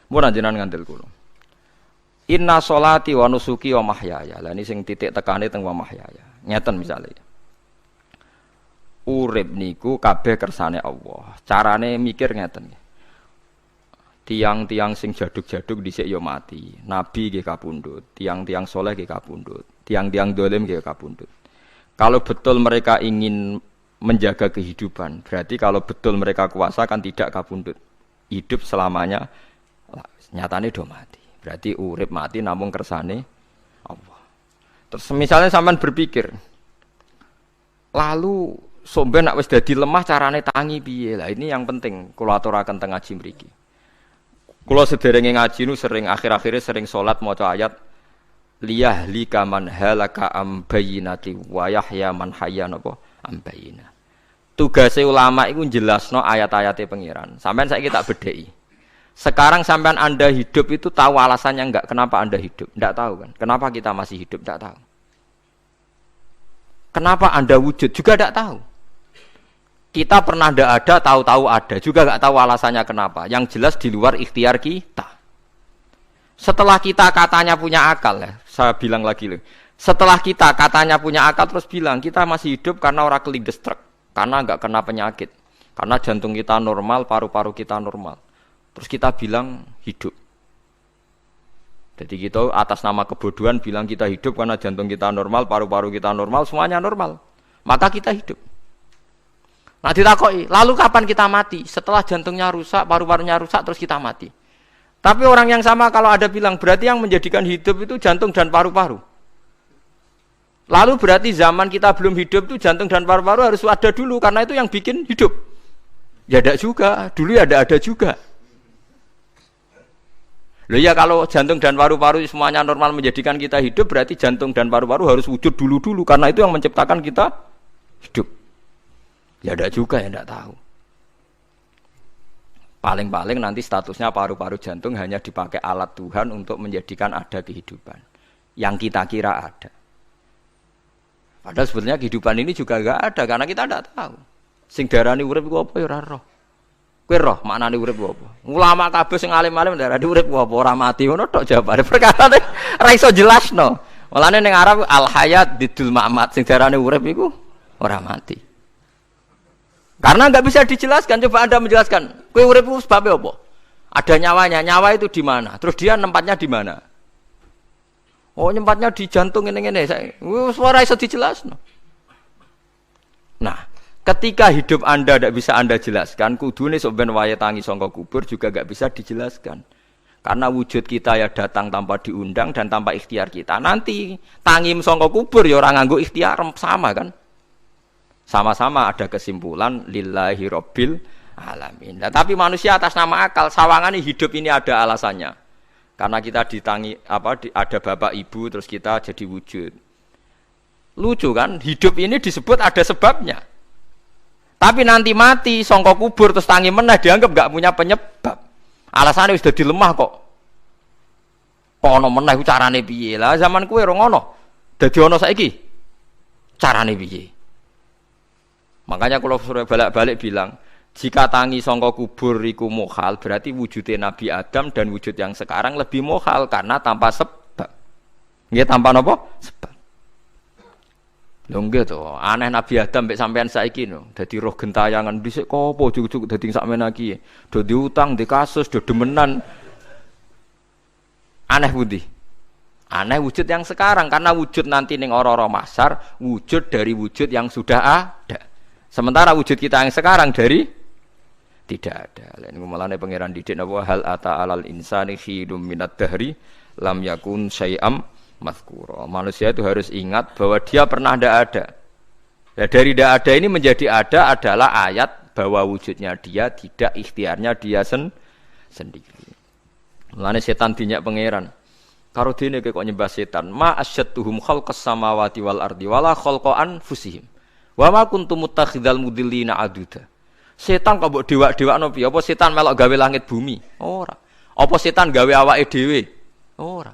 Mun jenengan ngandel kula. Inna sholati wa nusuki wa mahyaya. Lah ini sing titik tekane teng wa mahyaya. Ngeten misale. Urip niku kabeh kersane Allah. Carane mikir ngeten. tiang-tiang sing jaduk-jaduk dhisik ya mati, nabi nggih kapundhut, tiang-tiang soleh nggih kapundhut, tiang-tiang dolim nggih kapundhut. Kalau betul mereka ingin menjaga kehidupan, berarti kalau betul mereka kuasa kan tidak kapundhut. Hidup selamanya nyatane do mati. Berarti urip mati namung kersane Allah. Terus misalnya sampean berpikir, lalu somben nek wis dadi lemah carane tangi piye? Lah ini yang penting kula aturaken teng ngaji mriki. Kula sederenge ngaji nu sering akhir-akhire sering salat maca ayat liyahlika man halaka am bayyinati wa yahya man hayya napa am bayyinah. Tugase ulama iku jelasno ayat-ayate pangeran. Sampeyan saiki tak bedheki. Sekarang sampean Anda hidup itu tahu alasannya enggak? Kenapa Anda hidup? Enggak tahu kan? Kenapa kita masih hidup? Enggak tahu. Kenapa Anda wujud? Juga enggak tahu. Kita pernah ndak ada, tahu-tahu ada, juga nggak tahu alasannya kenapa. Yang jelas di luar ikhtiar kita. Setelah kita katanya punya akal, ya, saya bilang lagi loh. Setelah kita katanya punya akal terus bilang kita masih hidup karena orang kelindes truk, karena nggak kena penyakit, karena jantung kita normal, paru-paru kita normal. Terus kita bilang hidup. Jadi kita atas nama kebodohan bilang kita hidup karena jantung kita normal, paru-paru kita normal, semuanya normal. Maka kita hidup. Nah ditakoki, lalu kapan kita mati? Setelah jantungnya rusak, paru-parunya rusak, terus kita mati. Tapi orang yang sama kalau ada bilang, berarti yang menjadikan hidup itu jantung dan paru-paru. Lalu berarti zaman kita belum hidup itu jantung dan paru-paru harus ada dulu, karena itu yang bikin hidup. Ya ada juga, dulu ya ada juga. Loh ya kalau jantung dan paru-paru semuanya normal menjadikan kita hidup, berarti jantung dan paru-paru harus wujud dulu-dulu, karena itu yang menciptakan kita hidup. Ya tidak juga, ya tidak tahu. Paling-paling nanti statusnya paru-paru jantung hanya dipakai alat Tuhan untuk menjadikan ada kehidupan. Yang kita kira ada. Padahal sebetulnya kehidupan ini juga enggak ada, karena kita tidak tahu. Sing darani urip ku apa ya ora roh. Kowe roh maknane urip ku apa? Ulama kabeh sing alim-alim darani urip ku apa? Ora mati ngono tok jawabane. Perkarane ora iso jelasno. Mulane ning Arab al hayat bidul ma'mat, sing darani urip iku ora mati. Karena nggak bisa dijelaskan, coba Anda menjelaskan. Kowe urip sebabnya apa? Ada nyawanya, nyawa itu di mana? Terus dia nempatnya di mana? Oh, nempatnya di jantung ini. Suara iso dijelasno. Nah, ketika hidup Anda tidak bisa Anda jelaskan, kudune sok ben wayahe tangi sangka kubur juga nggak bisa dijelaskan. Karena wujud kita ya datang tanpa diundang dan tanpa ikhtiar kita. Nanti tangi sangka kubur ya ora nganggo ikhtiar sama kan? Sama-sama ada kesimpulan lillahi rabbil alamin. Nah, tapi manusia atas nama akal sawangane hidup ini ada alasannya. Karena kita ditangi ada bapak ibu terus kita jadi wujud. Lucu kan? Hidup ini disebut ada sebabnya. Tapi nanti mati sangka kubur terus tangi meneh dianggap enggak punya penyebab. Alasannya wis dadi lemah kok. Kono meneh ku carane piye? Lah zaman kuwe ora ngono. Dadi ono saiki. Carane piye? Makanya kalau suruh balik-balik bilang, jika tangi sangka kubur iku mukhal, berarti wujudnya Nabi Adam dan wujud yang sekarang lebih mukhal karena tanpa sebab. Nggih tanpa napa? Sebab. Lho nggih to, aneh Nabi Adam mek sampean saiki no, dadi roh gentayangan dhisik kok apa juk-juk dadi sakmene iki. Do diutang, di kasus, do demenan. Aneh pundi? Aneh wujud yang sekarang karena wujud nanti ning ora-ora mahsyar, wujud dari wujud yang sudah ada. Sementara wujud kita yang sekarang dari tidak ada. Lain ngomongane pangeran didik napa hal ata alal insani khidum minad dahri lam yakun syai'am mazkura. Manusia itu harus ingat bahwa dia pernah tidak ada. Ya, dari tidak ada ini menjadi ada adalah ayat bahwa wujudnya dia tidak ikhtiarnya dia sendiri. Mulane setan dinyak pangeran. Karo dene kok nyembah setan. Ma asyadtuhum khalqas samawati wal ardi wala khalqa anfusihim. Wa ma kuntum muttakhidal mudillina aduda. Setan kok mbok dewak-dewakno piye? Apa setan melok gawe langit bumi? Ora. Apa setan gawe awake dhewe? Ora.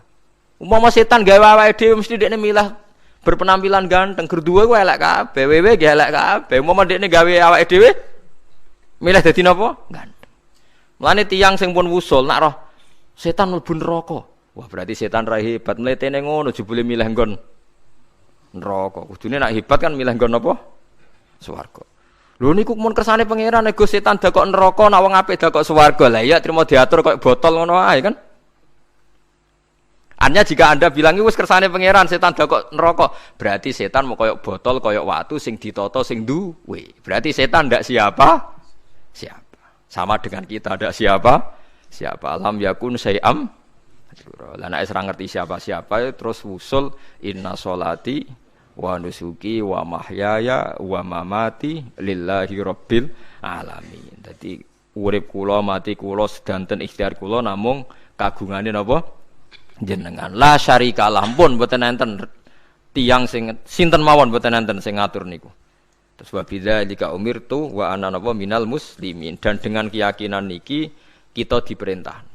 Umpama setan gawe awake dhewe mesti dekne milah berpenampilan ganteng, gerduwe ku elek kabeh, wewe ge elek kabeh. Umpama dekne gawe awake dhewe milah dadi napa? Ganteng. Mulane tiyang sing pun wusul nak roh setan mlebu neraka. Wah, berarti setan ra hebat mletene ngono jebule milih nggon neraka. Kudune nak hebat kan milih nggon apa? Swarga. Lho niku mun kersane pangeran nego setan dakok neraka nek wong apik dakok swarga. Lah iya trimo diatur kok botol ngono ae kan. Artinya jika Anda bilang wis kersane pangeran setan dakok neraka, berarti setan mau koyok botol, koyok watu sing ditata sing duwe. Berarti setan ndak siapa? Siapa. Sama dengan kita ndak siapa? Siapa. Alam yakun syai'am. Lah nek wis ora ngerti siapa-siapa terus wusul inna sholati wa nusuki wa mahyaya wa mamati lillahi rabbil alamin. Dadi urip kula mati kula sedanten ikhtiar kula namung kagungane napa jenengan. La syarikalah pun mboten enten tiyang sing sinten mawon mboten enten sing ngatur niku. Terus wa bidzalika umirtu wa ana napa minal muslimin, dan dengan keyakinan niki kita diperintah.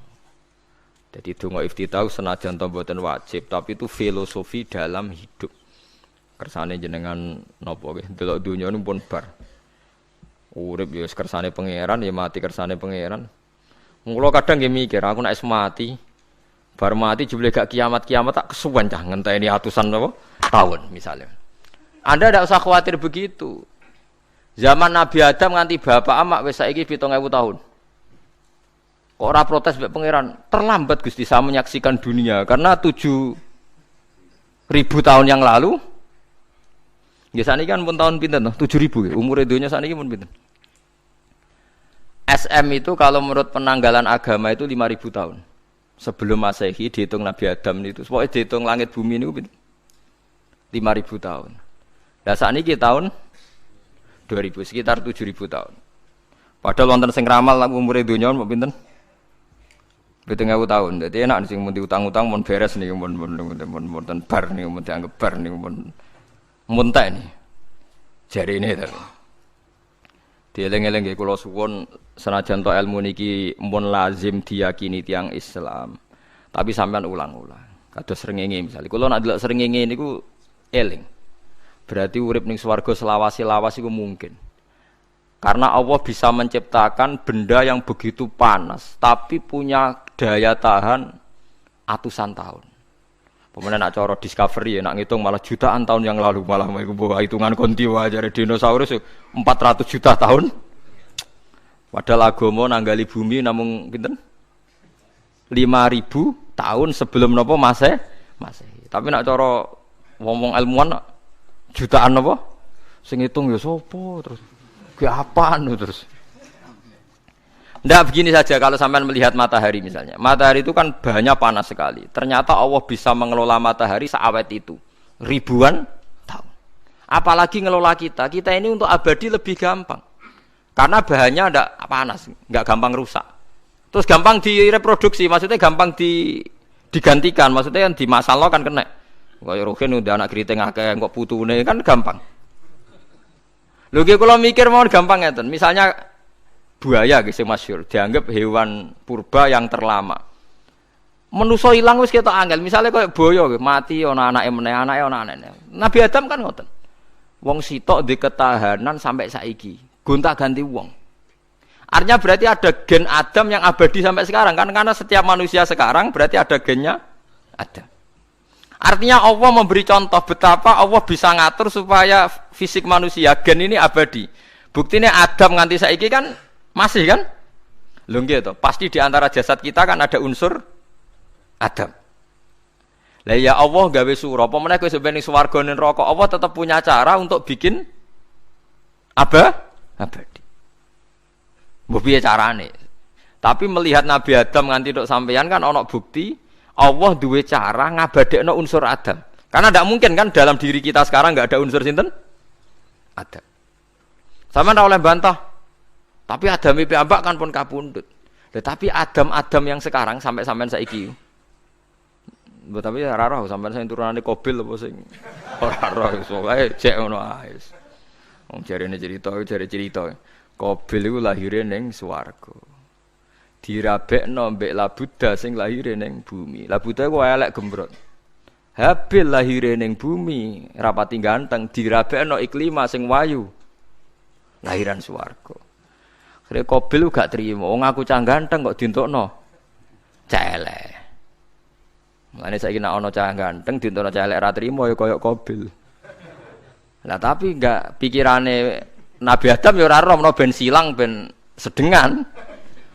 Jadi donga iftitah senajan to mboten wajib, tapi itu filosofi dalam hidup. Kersane jenengan napa nggih delok donya niku pun bar. Urip ya kersane pangeran ya mati kersane pangeran. Mula kadang nggih mikir aku nek mati bar mati jebule gak kiamat-kiamat tak kesuwen cah ngenteni atusan apa tahun misalnya. Anda tidak usah khawatir begitu. Zaman Nabi Adam nganti bapak amak wis saiki 7.000 tahun. Kok ora protes mbek pangeran? Terlambat Gusti saya menyaksikan dunia karena 7.000 tahun yang lalu. Nggih saniki kan pun tahun pinten to? 7.000 umure donya saniki pun pinten? SM itu kalau menurut penanggalan agama itu 5.000 tahun. Sebelum Masehi dihitung Nabi Adam itu, pokoknya dihitung langit bumi ini 5.000 tahun. Lah sakniki tahun 2000 sekitar 7.000 tahun. Padahal wonten sing ramal umure donya mau pinten? 7.000 tahun. Dadi enak sing mun diutang-utang mun beres niku mun bar niku mun dianggap bar niku mun tak ini. Jarine to. Dieling-eling nggih kula suwun senajan to ilmu niki mun lazim diyakini tiyang Islam. Tapi sampean ulang-ulang. Kados srengenge misale. Kula nek ndelok srengenge niku eling. Berarti urip ning swarga selawase-lawas iku mungkin. Karena Allah bisa menciptakan benda yang begitu panas tapi punya daya tahan atusan tahun. Pemenang nak cara discovery ya nak ngitung malah jutaan tahun yang lalu malah bawa hitungan konti wae jare dinosaurus 400 juta tahun. Padahal agama nanggali bumi namung pinten? 5.000 tahun sebelum napa Masehi. Tapi nak cara ngomong ilmuwan jutaan napa? Sing ngitung ya sapa terus? Ki apaan terus? Ndak begini saja kalau sampean melihat matahari misalnya. Matahari itu kan bahannya panas sekali. Ternyata Allah bisa mengelola matahari seawet itu. Ribuan tahun. Apalagi ngelola kita. Kita ini untuk abadi lebih gampang. Karena bahannya ndak panas, nggak gampang rusak. Terus gampang direproduksi, maksudnya gampang digantikan. Maksudnya yang di masalah kan kena. Kayak rohen udah anak keriting akeh kok putune kan gampang. Lho ki kula mikir mawon gampang ngeten. Misalnya buaya sing masyhur dianggap hewan purba yang terlama. Manusa ilang wis ketok angel. Misale koyo boyo mati ana anake meneh, anake ana anene. Nabi Adam kan ngoten. Wong sitok di ketahanan sampai saiki. Gonta-ganti wong. Artinya berarti ada gen Adam yang abadi sampai sekarang kan karena setiap manusia sekarang berarti ada gennya Adam. Artinya Allah memberi contoh betapa Allah bisa ngatur supaya fisik manusia gen ini abadi. Buktinya Adam nganti saiki kan masih kan? Lho nggih to, pasti di antara jasad kita kan ada unsur Adam. Lah ya Allah gawe sura, apa meneh kowe sampeyan ning swarga ning neraka, Allah tetap punya cara untuk bikin abadi. Mbok piye carane? Tapi melihat Nabi Adam nganti tok sampeyan kan ana bukti Allah duwe cara ngabadekno unsur Adam. Karena tidak mungkin kan dalam diri kita sekarang enggak ada unsur sinten? Adam. Sama ndak oleh bantah. Tapi Adam iki ambak kan pun kapundhut. Tetapi Adam yang sekarang sampai sampean saiki. Mbok tapi ora roh sampean sing turunane Qabil apa sing ora roh iso wae cek ngono ae. Wong jarene cerita. Qabil iku lahire ning swarga. Dirabekno mbek Labuda sing lahire ning bumi. Labuda ku elek gembrot. Habil lahire ning bumi, rapati ganteng, dirabekno Iklima sing wayu. Lahiran swarga. Akhire Qabil gak trimo, wong aku cah ganteng kok dientukno celek. Mulane saiki nek ana cah ganteng dientukno celek ra trimo ya kaya Qabil. Lah tapi enggak pikirane Nabi Adam ya ora roh menawa ben silang ben sedengan.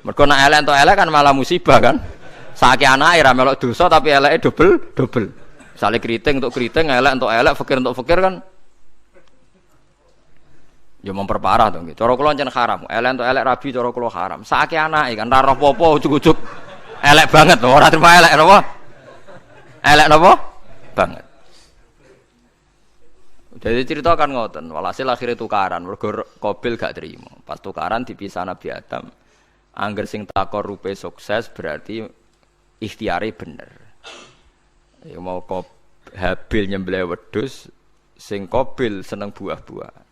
Mergo nek elek entuk elek kan malah musibah kan. Saiki anake ra melok dosa tapi eleke dobel. Misale kriting untuk kriting, elek untuk elek, fakir untuk fakir kan ya memperparah to nggih. Cara kula jan haram. Elek untuk elek rabi cara kula haram. Saiki anake kan ra roh apa-apa ujug-ujug elek banget lho, ora terima elek napa? Elek napa? Banget. Jadi cerita kan ngoten, walhasil akhirnya tukaran, mergo Qabil gak terima. Pas tukaran dipisah Nabi Adam. Angger sing takor rupe sukses berarti ikhtiare bener. Ya mau Habil nyembelih wedhus, sing Qabil seneng buah-buah.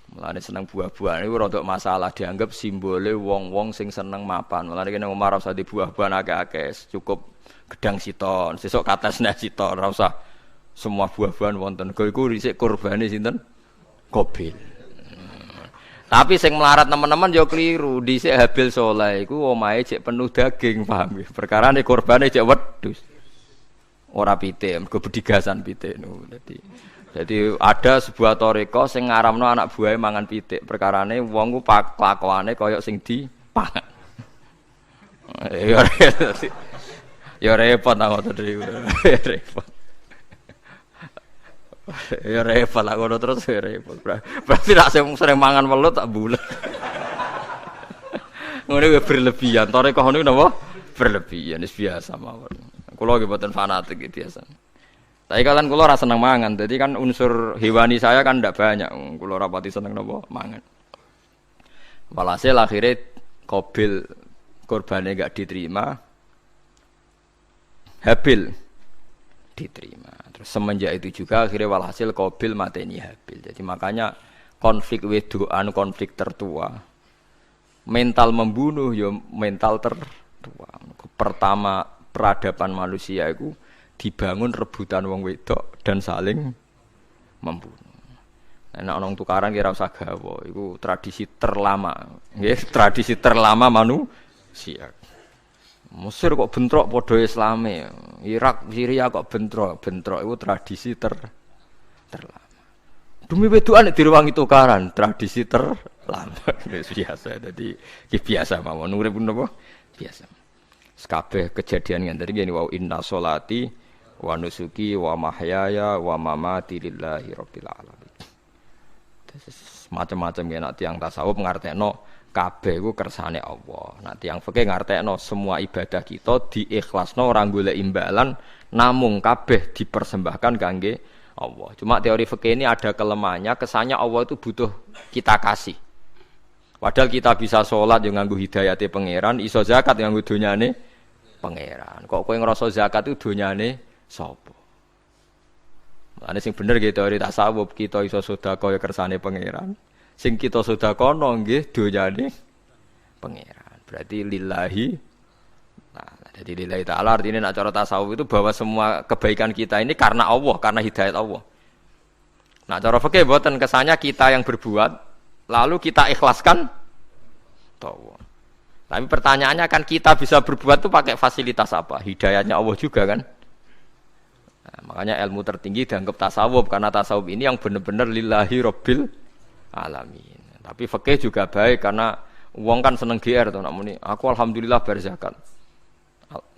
Mulane seneng buah-buahan iku rada masalah dianggap simbole wong-wong sing seneng mapan. Mulane kene Umar usah di buah-buahan akeh-akeh, cukup gedang siton, sesuk katesne siton, ora usah semua buah-buahan wonten. Iku dhisik kurbane sinten? Qabil. Tapi sing melarat teman-teman yo keliru. Dhisik Habil saleh iku omahe cek penuh daging, paham ya? Perkarane kurbane cek wedhus. Ora pitik, mergo bedigasan pitik niku. Jadi ada sebuah toriko sing ngaramno anak buahe mangan pitik. Perkarane wong ku kelakuane kaya sing dipangan. Ya repot ta ngoten iki. Repot. Ya repot lah ngono terus ya repot. Berarti nek sering mangan welut tak bulet. Ngono ya berlebihan. Toriko niku napa? Berlebihan wis biasa mawon. Kula nggih mboten fanatik biasa. Tapi kalian kula ora seneng mangan. Jadi kan unsur hewani saya kan ndak banyak. Kula ora pati seneng napa mangan. Walhasil akhirnya Qabil korbannya enggak diterima. Habil diterima. Terus semenjak itu juga akhirnya walhasil Qabil mateni Habil. Jadi makanya konflik wedoan, konflik tertua. Mental membunuh ya mental tertua. Pertama peradaban manusia itu dibangun rebutan wong wedok dan saling membunuh. Nek ana tukaran kira usah gawa, iku tradisi terlama. Nggih, tradisi terlama manusia. Mesir kok bentrok padha Islame. Irak, Syria kok bentrok iku tradisi terlama. Demi wedokan nek direwangi tukaran, tradisi terlama. Wis biasa. Dadi iki biasa mawon urip napa? Biasa. Kabeh kejadian ngene iki wa inna sholati wa nusuki wa mahyaya wa mamati lillahi rabbil alamin. Macam-macam ya nek tiyang tasawuf ngartekno kabeh iku kersane Allah. Nek tiyang fikih ngartekno semua ibadah kita diikhlasno ora golek imbalan namung kabeh dipersembahkan kangge Allah. Cuma teori fikih ini ada kelemahannya, kesannya Allah itu butuh kita kasih. Padahal kita bisa sholat yang nganggo hidayate pangeran, iso zakat yang nganggo donyane pangeran. Kok kowe ngrasa zakat itu donyane sapa? Ane sing bener gitu teori tasawuf kita iso sedekah ya kersane pangeran. Sing kita sedekahno nggih donyane pangeran. Berarti lillahi. Nah, jadi lillahi ta'ala artinya nek cara tasawuf itu bahwa semua kebaikan kita ini karena Allah, karena hidayat Allah. Nah, cara fikih mboten kesannya kita yang berbuat lalu kita ikhlaskan Allah. Tapi pertanyaannya kan kita bisa berbuat itu pakai fasilitas apa? Hidayatnya Allah juga kan? Nah, makanya ilmu tertinggi dianggap tasawuf karena tasawuf ini yang benar-benar lillahi rabbil alamin. Tapi fikih juga baik karena wong kan seneng GR to nak muni aku alhamdulillah bar zakat.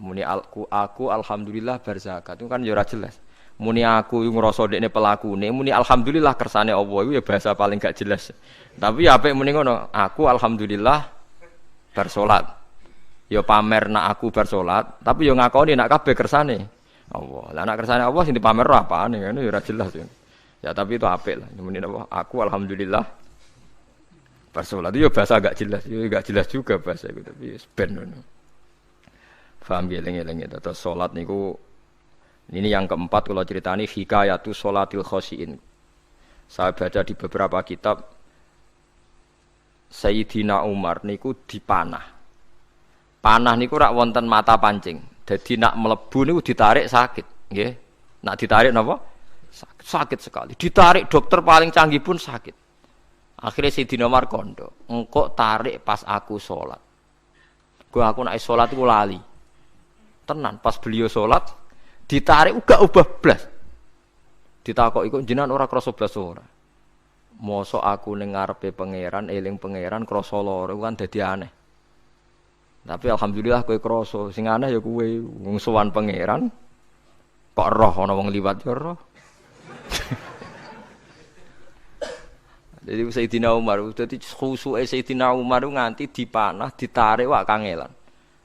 Muni aku alhamdulillah bar zakat itu kan ya ora jelas. Muni aku ngrasa dekne pelakune, muni alhamdulillah kersane Allah iku ya bahasa paling gak jelas. Tapi ya apik muni ngono, aku alhamdulillah bar salat. Ya pamer nak aku bar salat, tapi ya ngakoni nak kabeh kersane Allah. Lah nak kersane Allah sing dipamer apane ngene ya ora jelas ya. Ya tapi itu apik lah. Muni apa? Aku alhamdulillah bar salat itu ya bahasa gak jelas. Ya gak jelas juga bahasa itu tapi ben ngono. Paham geleng-geleng itu. Terus salat niku ini yang keempat kalau ceritani hikayatu sholatil khosyiin. Saya baca di beberapa kitab Sayyidina Umar niku dipanah. Panah niku rak wonten mata pancing. Jadi nak mlebu niku ditarik sakit, nggih. Nak ditarik napa? Sakit sekali. Ditarik dokter paling canggih pun sakit. Akhirnya Sayyidina Umar kondo, engkau tarik pas aku sholat. Aku nak sholat iku lali. Tenan pas beliau sholat ditarik uga ubah blas. Ditakok iku jenengan ora krasa blas ora. Mosok aku ning ngarepe pangeran, eling pangeran krasa lara kan dadi aneh. Tapi alhamdulillah kowe krasa, sing aneh ya kowe wong sowan pangeran kok roh ana wong liwat ya roh. Jadi Sayyidina Umar, dadi khusuke Sayyidina Umar nganti dipanah, ditarik wak kangelan.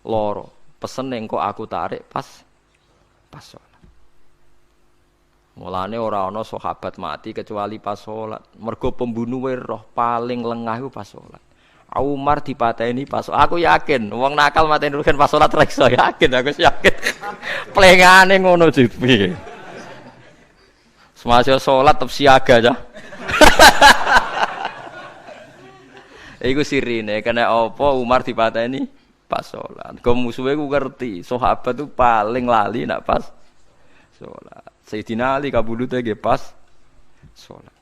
Loro, pesen engko aku tarik pas salat. Mulane ora ana sahabat mati kecuali pas salat. Mergo pembunuhe roh paling lengah iku pas salat. Umar dipateni pas aku yakin wong nakal mateni rugen pas salat ra iso yakin aku yakin. Plengane ngono jipi. Semasa salat tetep siaga aja. Iku sirine kena apa Umar dipateni pas salat. Kok musuhe ku ngerti, sahabat tuh paling lali nak pas salat. Sayyidina Ali kabudute nggih pas salat.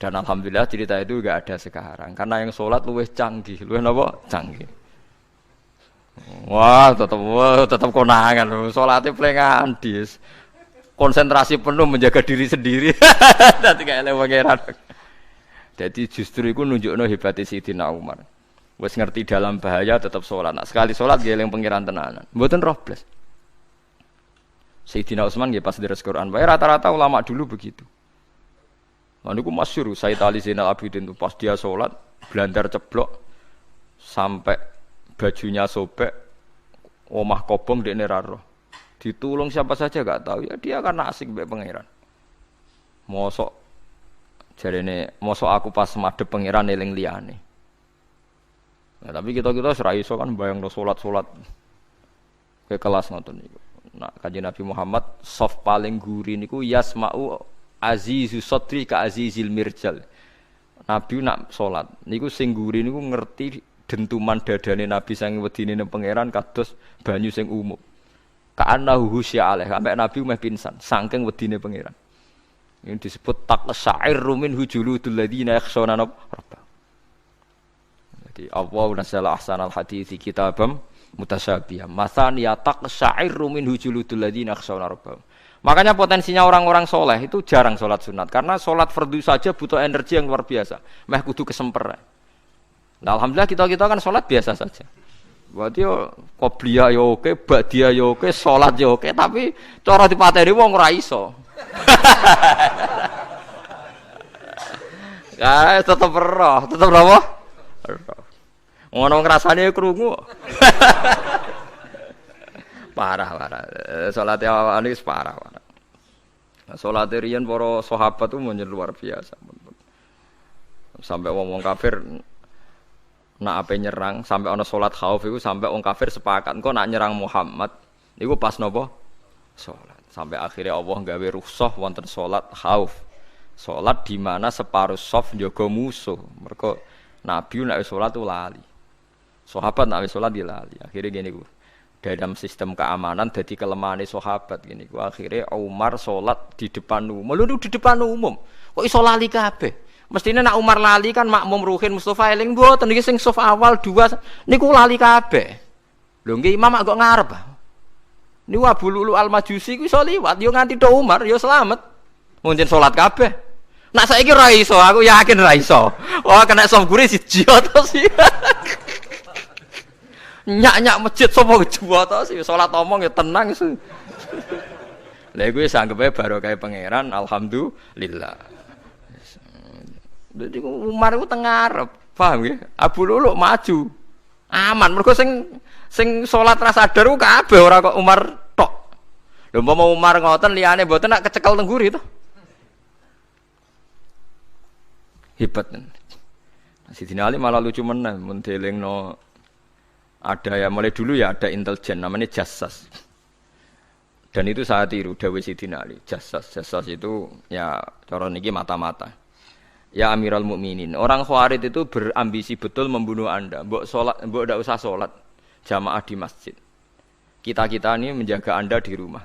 Dan alhamdulillah cerita itu enggak ada sekarang karena yang salat luwih canggih, luwih napa? Canggih. Wah, tetap konangan. Salate plengan dis. Konsentrasi penuh menjaga diri sendiri. Dadi gak eleh pangeran. Jadi justru itu nunjukno hebatnya Sayyidina Umar. Wes ngerti dalam bahaya tetap salat. Nah, sekali salat nggih eling pangeran tenanan. Mboten roh blas. Sayyidina Utsman nggih pas deres Quran. Wae rata-rata ulama dulu begitu. Lah niku masyhur Sayyid Ali Zainal Abidin itu pas dia salat blandar ceblok sampai bajunya sobek, omah kobong dekne ra roh. Ditulung siapa saja enggak tahu ya dia karena asik mbek pangeran. Mosok jarene mosok aku pas madhep pangeran eling liyane. Nah, tapi kita ora iso kan bayangno salat-salat ke kelas ngoten niku. Nah, Kanjeng Nabi Muhammad soft paling guri niku yasma'u azizu sadri ka azizil mirjal. Nabi nak salat niku sing guri niku ngerti dentuman dadane Nabi saking wedine nang pangeran kados banyu sing umum. Ka'annahu husya alaih sampai Nabi meh pingsan saking wedine pangeran. Ini disebut taqsa'irru min hujuludul ladina yakhshawna rabbah. Jadi Allah nazzala ahsanal hadithi kitabam mutasyabihah. Matsan ya taqsa'irru min hujuludul ladina yakhshawna rabbah. Makanya potensinya orang-orang soleh itu jarang sholat sunat karena sholat fardu saja butuh energi yang luar biasa. Meh kudu kesemper. Nah, alhamdulillah kita kan sholat biasa saja. Berarti yo qobliyah yo oke, ba'diyah yo oke, sholat yo oke, tapi cara dipateni wong ora iso. Ya, tetep apa? Ngono ngrasane krungu. Parah. Salat awake wis parah. Salat riyen para sahabat itu luar biasa. Sampai wong kafir nak ape nyerang, sampai ana salat khauf iku sampai wong kafir sepakat engko nak nyerang Muhammad niku pas napa? Salat. Sampai akhirnya Allah gawe rukhsah wonten salat khauf. Salat di mana separuh shaf njaga musuh. Mergo Nabi nek salat tu lali. Sahabat nek salat di lali. Akhirnya gini ku. Dalam sistem keamanan dadi kelemahane sahabat gini ku. Akhirnya Umar salat di depan umum. Lho di depan umum. Kok iso lali kabeh? Mestine nak Umar lali kan makmum Ruhin Mustofa eling mboten iki sing shaf awal 2 niku lali kabeh. Lho nggih imam kok ngarep. Niku Abu Lu'lu Al-Majusi ku iso liwat yo nganti tok Umar yo slamet. Mungkin salat kabeh. Nak saiki ra iso, aku yakin ra iso. Wah kena sombure siji to sih. Nyak-nyak masjid sapa kejuwa to sih salat omong ya tenang sih. Lha iku wis anggepe barokah pangeran alhamdulillah. Jadi Umar itu tengarep, paham ya? Abu Lu'lu maju, aman. Mergo sing sholat rasa sadar ku kabeh ora kok Umar tok. Lho mau Umar ngoten liyane mboten nak kecekel teng guri to. Hebat. Sidina Ali malah lucu meneh mun delingno ada ya mulai dulu ya ada intelijen namanya Jassas. Dan itu saya tiru dawuh Sidina Ali. Jassas itu ya cara niki mata-mata. Ya Amirul Mukminin, orang Khawarij itu berambisi betul membunuh Anda. Mbok ndak usah salat jamaah di masjid. Kita ini menjaga Anda di rumah.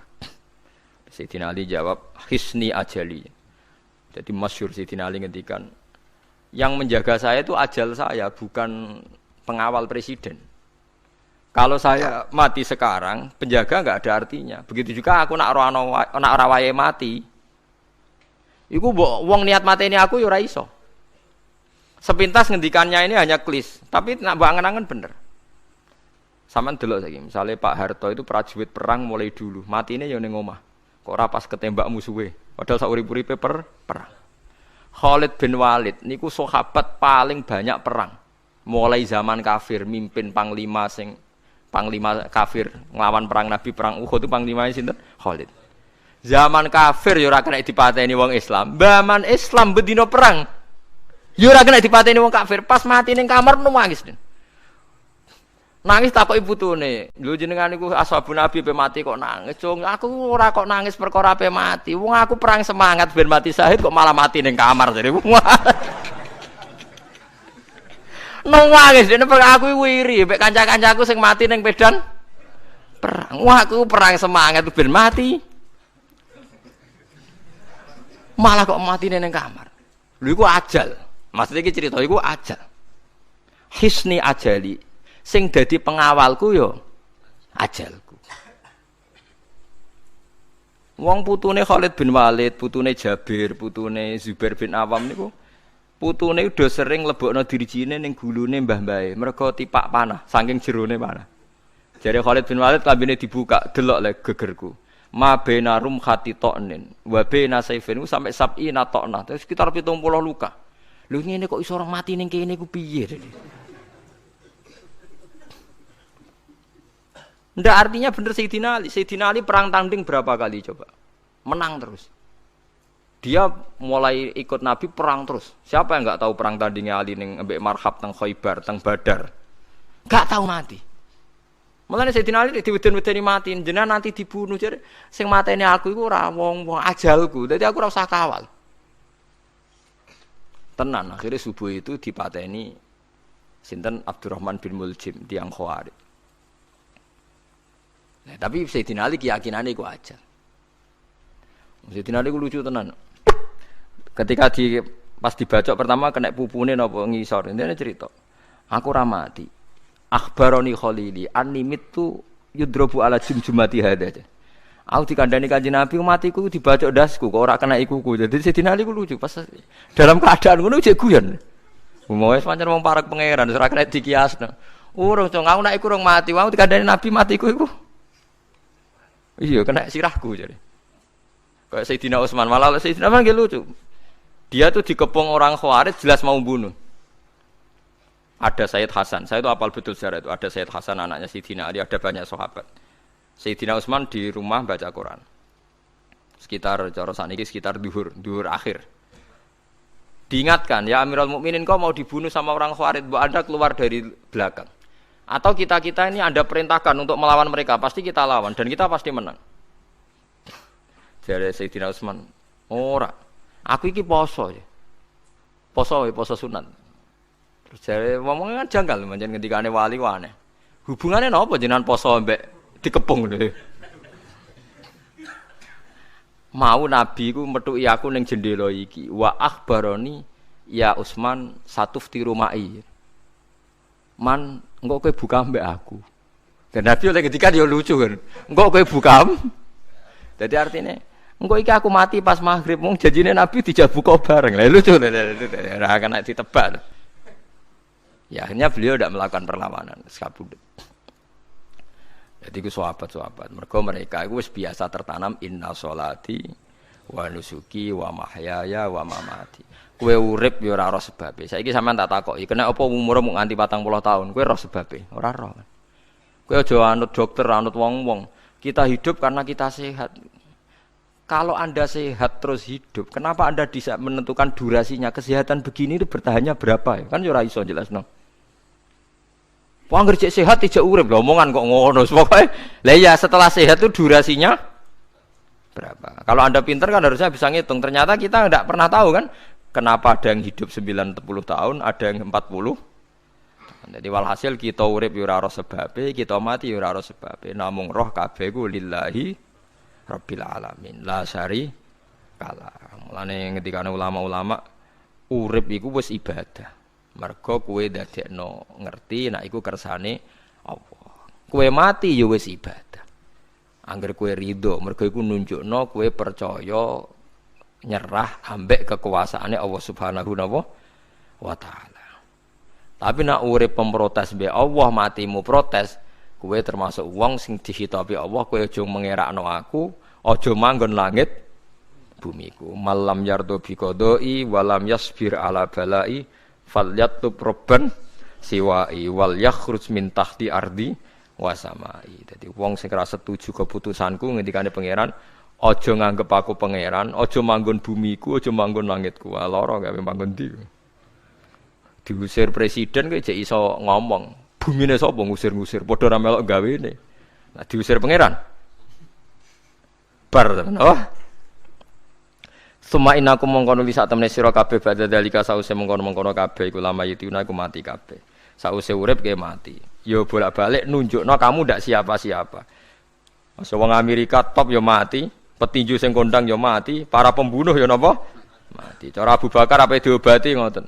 Sayyidina Ali jawab, "Hisni ajali." Jadi masyhur Sayyidina Ali ngendikan, yang menjaga saya itu ajal saya, bukan pengawal presiden. Kalau saya mati sekarang, penjaga enggak ada artinya. Begitu juga aku nak ora wayahe mati. Iku mbok wong niat mateni aku ya ora iso. Sepintas ngendikannya ini hanya klis, tapi nak mbok angen-angen bener. Sampeyan delok saiki, misale Pak Harto itu prajurit perang mulai dulu, matine ya ning omah. Kok ora pas ketembak musuhe, padahal sak urip-uripe perang. Khalid bin Walid niku sahabat paling banyak perang. Mulai zaman kafir mimpin panglima kafir nglawan perang Nabi perang Uhud itu panglimane sinten? Khalid. Zaman kafir ya ora kena dipateni wong Islam. Zaman Islam bedino perang ya ora kena dipateni wong kafir. Pas mati ning kamar nangis. Nangis takoki putune. Lho jenengan niku ashabun Nabi pe mati kok nangis. Cung, aku ora kok nangis perkara pe mati. Wong aku perang semangat ben mati syahid kok malah mati ning kamar jare. Nangis dene aku wiri mek kanca-kancaku sing mati ning medan perang. Wah, aku perang semangat ben mati. Malah kok mati ning kamar. Lho iku ajal. Maksudnya iki cerita iku ajal. Hisni ajali. Sing dadi pengawalku yo ajalku. Wong putune Khalid bin Walid, putune Jabir, putune Zubair bin Awam niku putune udah sering lebokno dirijine ning gulune mbah-mbahe, mergo tipak panah saking jerone panah. Jare Khalid bin Walid lambene dibuka, delok le gegerku. Ma baina rumkhati to'nin wa baina saifin sampai sab'ina to'na, terus sekitar 70 luka. Lho ngene kok iso orang mati ning kene ku piye? Ndak artinya bener Sayyidina Ali. Sayyidina Ali perang tanding berapa kali coba? Menang terus. Dia mulai ikut Nabi perang terus. Siapa yang enggak tahu perang tandingnya Ali ning ambek Marhab teng Khaibar, teng Badar? Enggak tahu mati. Mulane Sayyidina Ali diweden-wedeni mati, jenengan nanti dibunuh jare sing mateni aku iku ora wong ajalku. Dadi aku ora usah kawal. Tenan akhirnya subuh itu dipateni sinten Abdurrahman bin Muljim tiang Khawarij. Nah, tapi Sayyidina Ali keyakinannya itu aja. Sayyidina Ali itu lucu tenan. Ketika pas dibacok pertama kena pupune napa ngisor. Intine cerita. Aku ora mati. Akhbaroni Khalili animit tu yudrobu ala jumjumati hada. Aku dikandani Kanjeng Nabi matiku dibacok dasku kok ora kena ikuku. Jadi Sayyidina Ali ku lucu pas dalam keadaan ngono jek guyon. Umoe pancen wong parek pangeran ora kena dikiasno. Urung cong aku nek iku urung mati, aku dikandani Nabi matiku iku. Iya kena sirahku jadi. Kayak Sayyidina Utsman malah Sayyidina Utsman nggih lucu. Dia tuh dikepung orang Khawarij jelas mau bunuh. Ada Sayyid Hasan, saya itu apal betul sejarah itu. Ada Sayyid Hasan anaknya Sayyidina Ali, ada banyak sahabat. Sayyidina Utsman di rumah baca Quran. Sekitar cara saniki sekitar duhur akhir. Diingatkan, ya Amirul Mukminin kau mau dibunuh sama orang Khawarij, Bu Anda keluar dari belakang. Atau kita ini Anda perintahkan untuk melawan mereka, pasti kita lawan dan kita pasti menang. Jadi Sayyidina Utsman, ora. Aku iki poso ya. Poso sunat. Terus jare ngomongnya kan janggal pancen ngendikane wali ku aneh. Hubungane napa jenengan poso mbek dikepung lho. Mau Nabi ku methuki aku ning jendela iki, wa akhbaroni ya Utsman satuftiru ma'i. Man engko kowe buka mbek aku. Dan Nabi oleh ketika dia lucu kan. Engko kowe buka. Jadi artinya engko iki aku mati pas maghrib mung janjine Nabi dijak buka bareng. Lah lucu ora kena ditebak. Ya akhirnya beliau tidak melakukan perlawanan, sekabudut. Jadi ku sahabat-sahabat. Mereka itu wis biasa tertanam inna sholati wa nusuki wa mahyaya wa mamati. Kowe urip ya ora roh sebabe. Saiki sampean tak takoki, kena apa umur mung nganti 40 tahun? Kowe roh sebabe? Ora roh. Kowe aja anut dokter, anut wong-wong. Kita hidup karena kita sehat. Kalau Anda sehat terus hidup, kenapa Anda bisa menentukan durasinya? Kesehatan begini itu bertahannya berapa? Kan ya ora iso jelasno. Wong ngerjek sehat tidak urip lho, omongan kok ngono. Pokoke lah ya setelah sehat itu durasinya berapa? Kalau Anda pintar kan harusnya bisa ngitung. Ternyata kita enggak pernah tahu kan kenapa ada yang hidup 90 tahun, ada yang 40. Jadi walhasil kita urip ya ora sebabe, kita mati ya ora sebabe. Namung roh kabeh ku lillahi rabbil alamin. La syari kala. Mulane ngendikane ulama-ulama urip iku wis ibadah. Mergo kowe dadekno ngerti nek iku kersane Allah. Kowe mati ya wis ibadah. Angger kowe ridho, mergo iku nunjukno kowe percaya nyerah ambek kekuasaane Allah Subhanahu wa taala. Tapi nak urip pemprotes be Allah matimu protes, kowe termasuk wong sing dihitabi Allah, kowe aja mengerakno aku, aja manggon langit bumiku. Malam yardo bi qodoi walam yasbir ala balai falyatub robban siwai wal yakhruj min tahti ardi wasamai. Dadi wong sing ora setuju keputusanku ngendikane pangeran, aja nganggep aku pangeran, aja manggon bumiku, aja manggon langitku. Lara gawe manggon ndi. Diusir presiden kok jek iso ngomong. Bumine sapa ngusir-ngusir, padha ra melok gawene. Nah diusir pangeran. Bar tenan. Oh. Suma inaku mongkon nuli sak temene sira kabeh badha dalika sause mongkon-mongkon kabeh iku lama yitiuna iku mati kabeh. Sause urip ke mati. Yo bolak-balik nunjukno kamu ndak siapa-siapa. Masa wong Amerika top yo mati, petinju sing kondang yo mati, para pembunuh yo napa? Mati. Cara Abu Bakar ape diobati ngoten.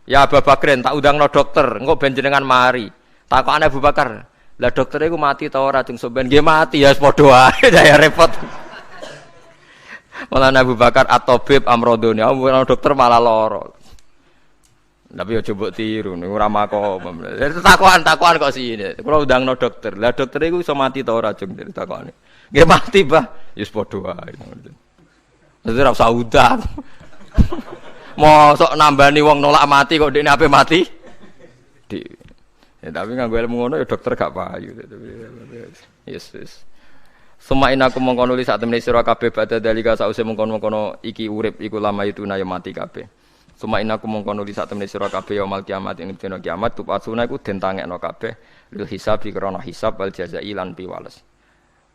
Ya Abu Bakrin tak undangno dokter, engko ben jenengan mari. Takokane Abu Bakar, lah dokter iku mati ta ora cung sampean nggih mati ya padha wae ya repot. Malah Abu Bakar at-tabib amrodone, dokter malah lara. Tapi yo coba tiru niku ora makom. Takokan kok sini. Kula undangno dokter. Lah dokter iku iso mati ta ora cung takokane. Nggih mati, Mbah. Ya padha wae. Dadi ora usah udan. Mosok nambani wong nolak mati kok dekne ape mati? Ya, tapi nganggo ilmu ngono ya dokter gak payu. Yes. Suma inaku mongkon nulis sak temene sira kabeh badha dalika sause mongkon-mongkon iki urip iku lama itu na ya mati kabeh. Suma inaku mongkon nulis sak temene sira kabeh ya mal kiamat ing dina kiamat tupasuna iku den tangekno kabeh lil hisab krana hisab wal jazai lan piwales.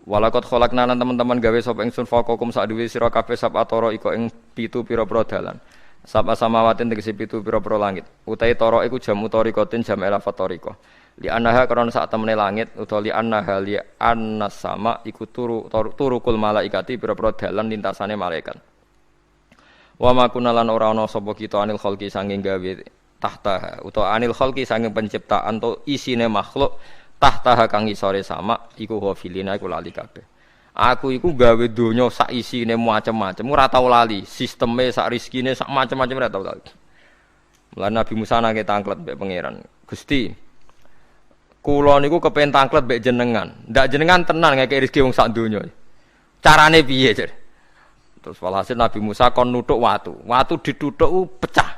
Walakot kholakna lan teman-teman gawe sapa ingsun faqakum sak duwe sira kabeh sab atara iko ing 7 pira-pira dalan. Sapa samawatin tegese 7 pira-pira langit. Utahe tara iku jam utarikatin jam elafat tarika. Li annaha karena sak temene langit utawa li annaha li annas sama iku turukul malaikati pira-pira dalan lintasane malaikat. Wa ma kunalan ora ana sapa kita anil khalqi sanging gawe tahta utawa anil khalqi sanging penciptaan to isine makhluk tahta kang isore sama iku ghafilina iku lali kabeh. Aku iku gawe donya sak isine macam-macam ora tau lali, sisteme sak rezekine sak macam-macam ora tau lali. Mulane Nabi Musa nake tanglet mbek pangeran. Gusti, kula niku kepen tanglet mbek jenengan. Ndak jenengan tenan ngeke rezeki wong sak donya. Carane piye, Jar? Terus walhasil Nabi Musa kon nuthuk watu. Watu dituthuk pecah.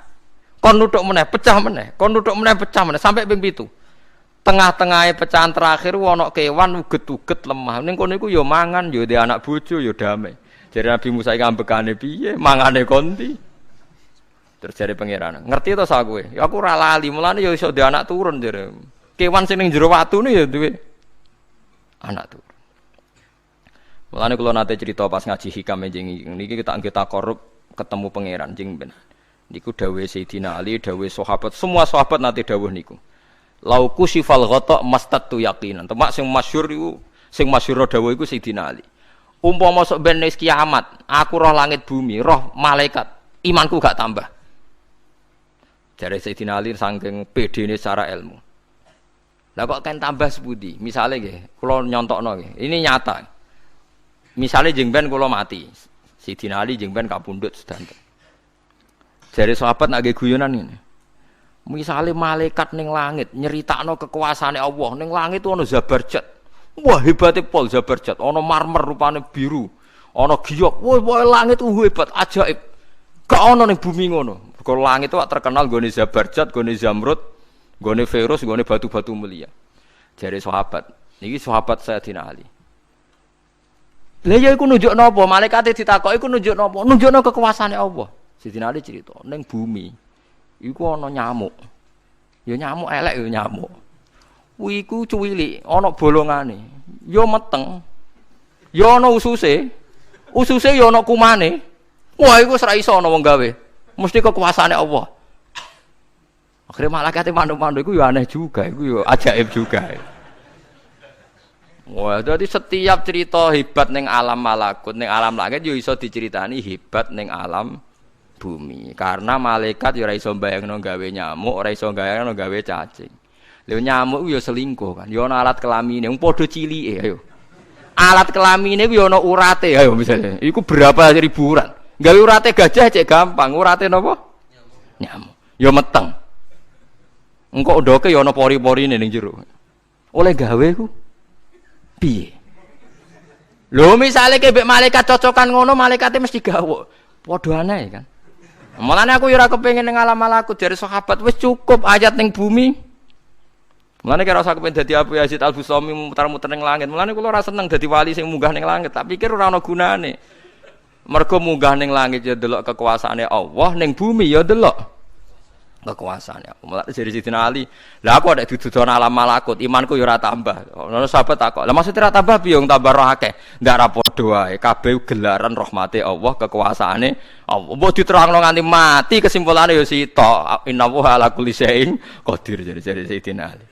Kon nuthuk meneh, pecah meneh. Kon nuthuk meneh, pecah meneh sampai ping 7. Tengah-tengahe pecahan terakhir ana kewan uget-uget lemah. Ning kono iku ya mangan, ya dhe anak bojo, ya damai. Jare Nabi Musa iki ambekane piye? Mangane konti. Terus jare pangeran, ngerti to sak kowe? Ya aku ora lali, mulane ya iso dhe anak turun jare. Kewan sing ning jero watune ya duwe anak turun. Mulane kula nate cerita pas ngaji hikam njing niki kita korup ketemu pangeran njing ben. Niku dawuhe Sayyidina Ali, dawuhe sahabat, semua sahabat nate dawuh niku. Lauku sifal ghata mastatu yaqinan. Temak sing masyhur iku sing masyhur dawuh iku Sayyidina Ali. Umpama masuk ben wis kiamat, aku roh langit bumi, roh malaikat, imanku gak tambah. Jare Sayyidina Ali saking pedene secara ilmu. Lah kok kan tambah sepundi? Misale nggih, kula nyontokno nggih. Ini nyata. Misale jeng ben kula mati. Sayyidina Ali jeng ben kapundhut sedanten. Jare sahabat nak nggih guyonan ngene. Misale malaikat ning langit nyeritakno kekuasaane Allah, ning langit ana Zabarjat. Wah hebate pol Zabarjat, ana marmer rupane biru, ana giyok. Wah langit hebat, ajaib. Gak ana ning bumi ngono. Mergo langit itu terkenal nggone Zabarjat, nggone Zamrud, nggone Firus, nggone batu-batu mulia. Jare sahabat, niki sahabat Sayyidina Ali. Lah ya iku nunjukno apa? Malaikate ditakoki iku nunjukno apa? Nunjukno kekuasaane Allah. Sayyidina Ali cerita, ning bumi iku ana nyamuk. Ya nyamuk elek ya nyamuk. Kuwi iku cuwilik, ana bolongane. Ya meteng. Ya ana ususe. Ususe ya ana kumane. Wah iku wis ra iso ana wong gawe. Mesti kekuasaane Allah. Akhire malaikate manuk-manuk iku ya aneh juga, iku ya ajaib juga. Wah, dadi setiap cerita hebat ning alam malakut, ning alam langit ya iso diceritani hebat ning alam bumi. Karena malaikat ya ora iso mbayangno gawe nyamuk, ora iso mbayangno gawe cacing. Lha nyamuk ya selingkuh kan. Ya ana alat kelamine, wong padha cilike ayo. Alat kelamine ku ya ana urate ayo misalnya. Iku berapa ribu urat. Gawe urate gajah cek gampang, urate napa? Nyamuk. Ya meteng. Engko ndoke ya ana pori-porine ning jero. Oleh gawe ku piye? Lho misale ke mbek malaikat cocokan ngono, malaikate mesti gawe. Padha aneh kan. Mulane aku ya ora kepengin ning alam malakut dari sahabat wis cukup ayat ning bumi. Mulane kira usah kepengin dadi Abu Yazid Al-Bustami muter-muter ning langit. Mulane kula ora seneng dadi wali sing munggah ning langit, tak pikir ora ana gunane. Mergo munggah ning langit ya delok kekuasaane Allah, ning bumi ya delok kekuasaane. Mulane jadi Sidina Ali, lah aku ada didudona alam malakut, imanku ya ora tambah. Ono sahabat takok, "Lah maksud ora tambah piye wong tambah roh akeh?" Ndak ra padha wae, kabeh gelaran rahmate Allah, kekuasaane Allah. Mbok diterangno nganti mati kesimpulane ya sitok. Innallaha ala kulli syai'in qadir jadi Sidina Ali.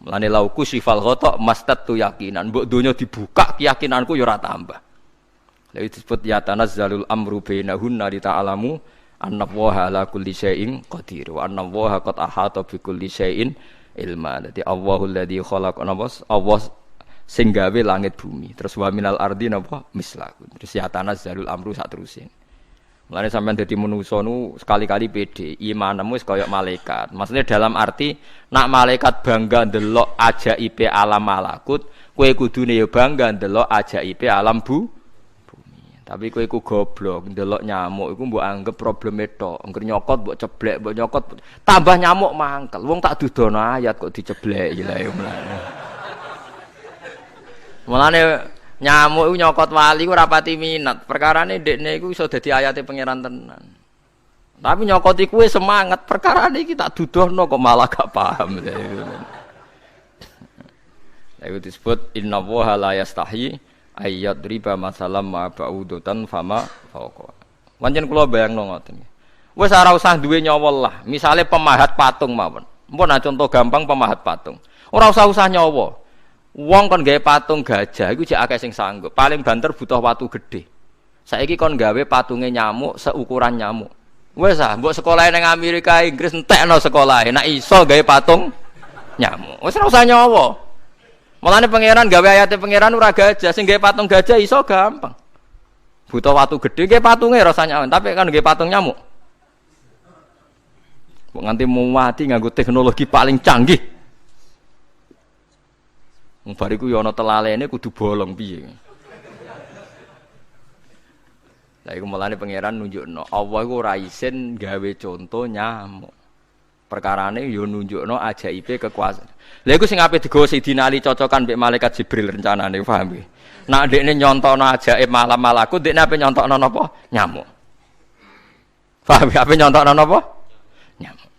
Mulane lauku sifal ghata mastatu yakinan, mbok donya dibuka keyakinanku ya ora tambah. Lha disebut ya tanazzalul amru bainahunna li ta'lamu annallaha ala kulli syai'in qadir wa annallaha qad ahata bi kulli syai'in ilma. Dadi Allahul ladzi khalaqa Allah sing gawe langit bumi. Terus wa minal ardi napa mislaku. Terus ya tanazzalul amru sak terusin. Mulane sampean dadi manusa nu sekali-kali pede, imanmu wis kaya malaikat. Maksudnya dalam arti nak malaikat bangga ndelok ajaibe alam malakut, kowe kudune ya bangga ndelok ajaibe alam bumi. Tapi kowe iku goblok, ndelok nyamuk iku mbok anggap probleme tok. Engger nyokot mbok ceblek, mbok nyokot tambah nyamuk mangkel. Wong tak dudono ayat kok dicebleki lha ya mulane. Mulane nyamuk iku nyokot wali ku ora pati minat. Perkarane ndekne iku iso dadi ayate pangeran tenan. Tapi nyokoti kuwe semangat, perkarane iki tak dudohno kok malah gak paham. Lha iku disebut innallaha la yastahi ayat riba masalam ma ba'udutan fama fauqa. Pancen kula bayangno ngoten. Wis ora usah duwe nyawa lah. Misale pemahat patung mawon. Mpun contoh gampang pemahat patung. Ora usah nyawa. Wong kon gawe patung gajah iku jek akeh sing sanggup. Paling banter butuh watu gede. Saiki kon gawe patunge nyamuk seukuran nyamuk. Wis ah, mbok sekolahe ning Amerika Inggris entekno sekolahe. Nek iso gawe patung nyamuk. Wis ora usah nyawa. Mulane pangeran gawe ayate pangeran ora gajah, sing gawe patung gajah iso gampang. Butuh watu gede gawe patunge rasa nyamuk, tapi kan gawe patung nyamuk. Kok nganti mati nganggo teknologi paling canggih. Bariku ya ana telalene kudu bolong piye. Lah iku mulane pangeran nunjukno Allah iku ora isin gawe conto nyamuk. Perkarane ya nunjukno ajaibe kekuasaan. Lha iku sing ape digawa Sidina Ali cocokan mbek malaikat Jibril rencanane paham nggih. Nek ndekne nyontono ajaib malam malakut, ndekne ape nyontokno napa? Nyamuk. Paham ape nyontokno napa? Nyamuk.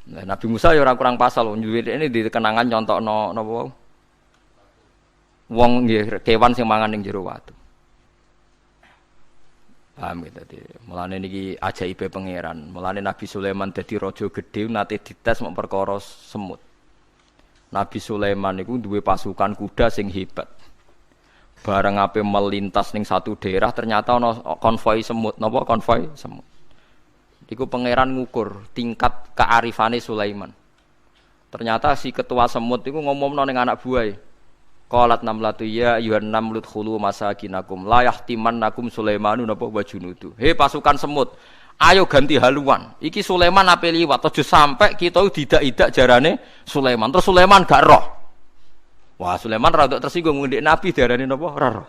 Nah, Nabi Musa ya ora kurang pasal ini di kenangan nyontokno napa wae. Wong nggih kewan sing mangan ning jero watu. Paham gitu tadi. Mulane niki ajaibe pangeran. Mulane Nabi Sulaiman dadi raja gedhe nate dites mok perkara semut. Nabi Sulaiman niku duwe pasukan kuda sing hebat. Bareng ape melintas ning satu daerah ternyata ana konvoi semut. Napa konvoi semut? Iku pangeran ngukur tingkat kearifane Sulaiman. Ternyata si ketua semut iku ngomongno ning anak buahe. Qalat namlatu ya ayyuhan namlut khulu masakinakum la yahtimannakum Sulaimanu napa wa junudu. He pasukan semut, ayo ganti haluan. Iki Sulaiman ape liwat aja sampai kita didak-idak jarane Sulaiman. Terus Sulaiman gak roh. Wah, Sulaiman rada tersinggung ngendek nabi diarani napa ora roh.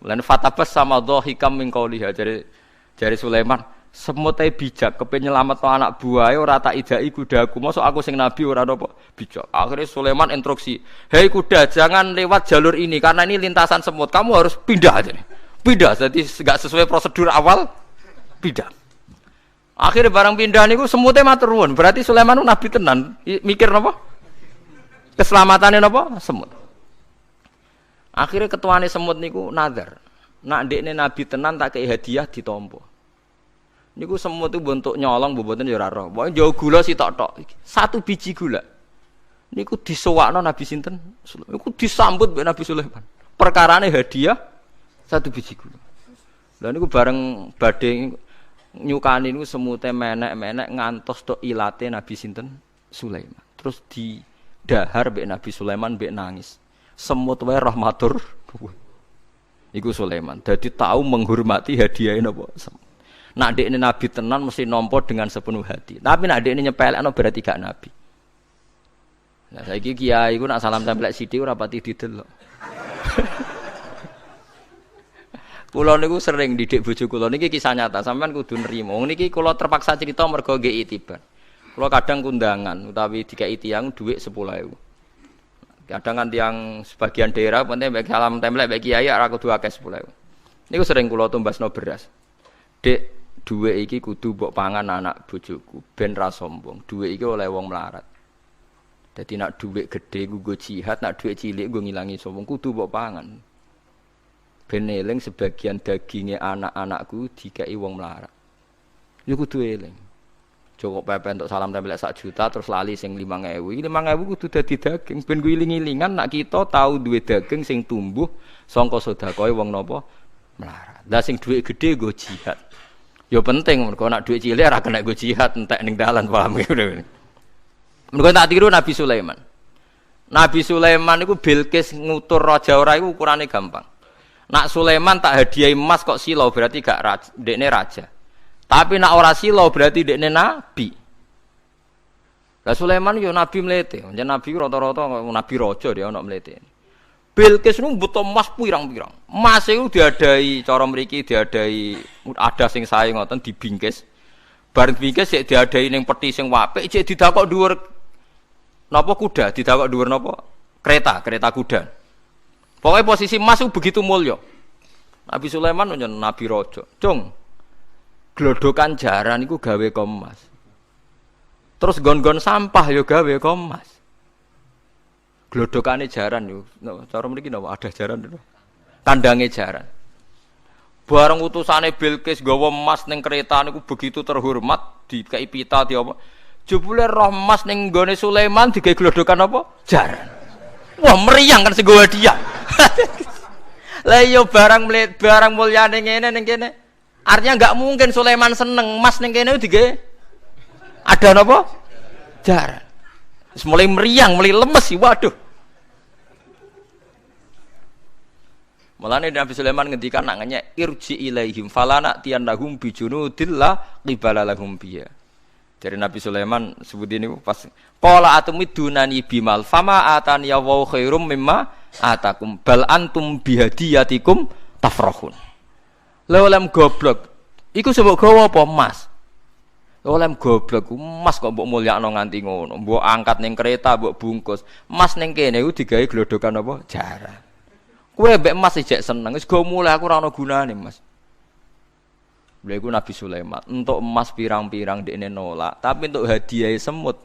Lan fatabas sama dhahikam min qauliha jare Sulaiman semut ae bijak kepen nyelametno anak buahe ora tak idai kudaku. Mosok aku sing nabi ora napa bijak. Akhirnya Sulaiman instruksi, "Hei kuda, jangan lewat jalur ini karena ini lintasan semut. Kamu harus pindah aja nih. Pindah, jadi enggak sesuai prosedur awal, pindah." Akhirnya barang pindah niku semute matur nuwun. Berarti Sulaiman nabi tenan. Mikir napa? Keselamatan napa? Semut. Akhirnya ketuane semut niku nazar. Nak ndekne nabi tenan tak kei hadiah ditampa. Niku semut itu bentuk nyolong mboten ya ora roh. Pokoke jauh gula sitok-tok. Satu biji gula. Niku disowakno Nabi sinten? Niku disambut mbek Nabi Sulaiman. Perkarane hadiah satu biji gula. Lah niku bareng badhe nyukani niku semute menek-menek ngantos tok ilate Nabi sinten? Sulaiman. Terus didahar mbek Nabi Sulaiman mbek nangis. Semut wae rahmatur. Iku Sulaiman. Dadi tahu menghormati hadiah napa semut. Nak dekne nabi tenan mesti nampa dengan sepenuh hati. Tapi nak dekne nyepelekno berarti gak nabi. Nah saiki kiai iku nak salam tempel sithik ora pati didelok. Kula niku sering didik bojo kula niki kisah nyata, sampean kudu nrimo. Niki kula terpaksa cerita mergo nggih itibar. Kula kadang kundangan utawi dikai tiyang dhuwit 10.000. Kadang kan tiyang sebagian daerah penting mek salam tempel mek kiai ora kudu akeh 10.000. Niku sering kula tumbasno beras. Dek dhuwit iki kudu mbok pangan anak bojoku ben ra sombong. Dhuwit iki oleh wong melarat. Dadi nak dhuwit gedhe nggo jihad, nak dhuwit cilik nggo ngilangi sombong kudu mbok pangan. Ben eling sebagian daginge anak-anakku dikai wong melarat. Ya kudu eling. Cukup pepe untuk salam tempel 1 juta terus lali sing 5.000. 5.000 kudu dadi daging ben ku iling-ilingan nak kita tau duwe daging sing tumbuh saka sedekahe wong napa melarat. Lah sing dhuwit gedhe nggo jihad. Ya penting mergo nak dhuwit cilik ora kena nggo jihad entek ning dalan paham ngene. Mergo tak tiru Nabi Sulaiman. Nabi Sulaiman iku Bilqis ngutur raja ora iku ukurane gampang. Nak Sulaiman tak hadiah emas kok silau berarti gak raja, dekne raja. Tapi nak ora silau berarti dekne nabi. Lah Sulaiman yo nabi mlete. Jan nabi rata-rata nabi raja dia ono mlete. Bilqis nu butuh emas pirang-pirang. Emas iku diadai cara mriki diadai ada sing sae ngoten dibingkis. Bareng bingkis sik diadai ning peti sing apik sik didakok dhuwur napa kuda, didakok dhuwur napa? Kereta kuda. Pokoknya posisi emas itu begitu mulya. Nabi Sulaiman nyen nabi raja. Cung. Glodokan jaran iku gawe emas. Terus gon-gon sampah yo gawe emas. Glodokane jaran yo. Cara mriki napa ada jaran lho. Kandange jaran. Bareng utusane Bilqis gawa emas ning kereta niku begitu terhormat dikai pita di apa. Jebule roh emas ning gone Sulaiman digawe glodokan apa? Jaran. Wah meriang kan sing gawe hadiah. Lah yo barang mulyane ngene ning kene. Artinya enggak mungkin Sulaiman seneng emas ning kene digawe ada napa? Jaran. Wis mulai meriang, mulai lemes sih, waduh. Mulane Nabi Sulaiman ngendikan nak ngenyek irji ilaihim falana tiyannahum bijunudillah qibala lahum biya. Dari Nabi Sulaiman sebut ini pas qala atumidunani bimal fama atani ya wa khairum mimma atakum bal antum bihadiyatikum tafrahun. Lha goblok. Iku sebab gawa apa emas? Oleh goblok emas kok mbok mulyakno nganti ngono. Mbok angkat ning kereta, mbok bungkus. Emas ning kene iku digawe glodokan apa? Jaran. Kowe mbek emas ijek seneng, wis go mulih aku ora ana gunane, Mas. Lha iku Nabi Sulaiman, entuk emas pirang-pirang dekne nolak, tapi entuk hadiah semut.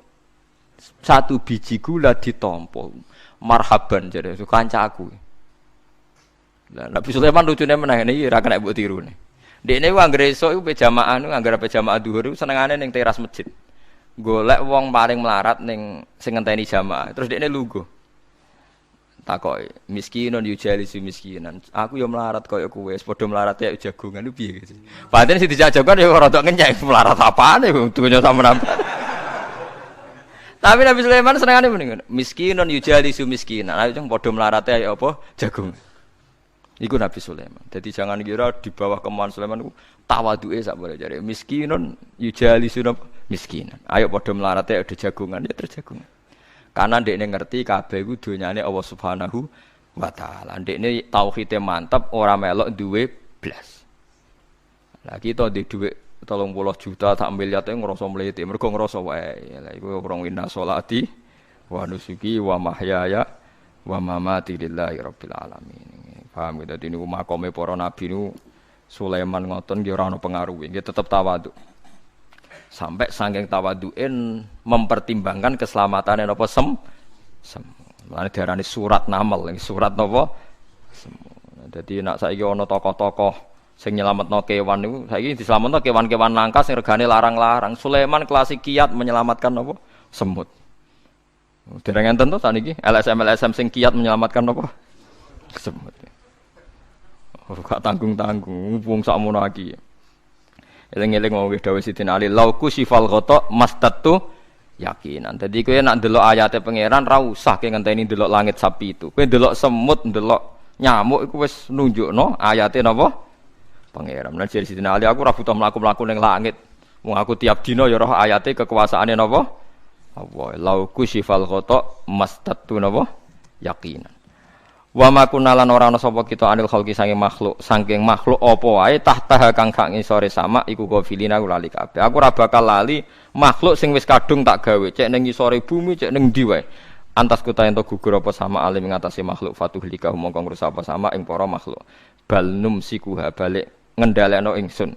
1 biji gula ditampa. Marhaban jare kancaku. Lah Nabi Sulaiman lucune meneh iki ora kena mbok tirune. Dekne ku anggere esuk iku pe jamaah niku anggere pe jamaah zuhur iku senengane ning teras masjid. Golek wong paling melarat ning sing ngenteni jamaah. Terus dekne lungguh. Takoki, miskinun yujalisu miskinan. Aku ya melarat kaya kowe, padha melarat ya jagongan ku piye gitu. Padahal sing dijajokan ya rada ngenyek melarat apane dunya sampean. Tapi Nabi Sulaiman senengane mendingan. Miskinun yujalisu miskinan. Ayo padha melarat ya apa jagongan. Iku Nabi Sulaiman. Jadi jangan kira di bawah kemauan Sulaiman itu tawaduke sak boleh jare. Miskinun yujalisun miskinan. Ayo padha melarate ada jagungan ya terjagungan. Karena ndekne ngerti kabeh iku donyane Allah Subhanahu wa taala. Ndekne tauhide mantep ora melok duwe blas. Lah kita ndek dhuwit 30 juta tak miliate ngrasa mlete. Mergo ngrasa wae. Lah iku orang inna sholati wa nusuki wa mahyaya wa mamati lillahi rabbil alamin. Paham gitu, ini makome para nabi ini Sulaiman ngoten nggih ora ana pengaruhe, nggih tetep tawadhu. Sampai saking tawadhuin mempertimbangkan keselamatan napa Mulane diarani surat namal, surat napa? Dadi nek saiki ana tokoh-tokoh sing nyelametno kewan niku, saiki diselametno kewan-kewan langka sing regane larang-larang. Sulaiman kelas kiat menyelamatkan napa? Semut. Dereng enten to saniki LSM sing kiat menyelamatkan napa? Semut. Gak tanggung-tanggung wong sakmono iki. Eling-eling wong dawuh Sidina Ali, "Lauku sifal ghata mastatu yakinan." Dadi kowe nek ndelok ayate pangeran ra usah ke ngenteni ndelok langit sapi itu. Kowe ndelok semut, ndelok Nyamuk iku wis nunjukno ayate napa? Pangeran. Lan jare Sidina Ali aku ora butuh mlaku-mlaku ning langit. Wong aku tiap dina ya roh ayate kekuasaane napa? Allah. Lau kusyifal ghata mastattu napa? Yaqinan. Wa ma kunalan ora ana sapa kita anil khalqi saking makhluk apa wae tahta kang gak ngisore sama iku gofilina lali kabeh. Aku ora bakal lali makhluk sing wis kadung tak gawe, cek ning ngisore bumi, cek ning ndi wae. Antas kuta ento gugur apa sama alim ngatasi makhluk fatuhlika mongko ngrusak apa sama ing para makhluk. Bal numsikuha balik ngendhalekno ingsun.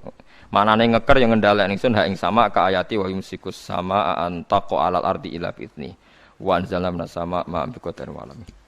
Manane ngeker yang ngendhalekno ingsun ha ing sama ka ayati wa yumsikus sama antaqo alal ardi ila fitni. Wa anzalna sama ma bi qadar walami.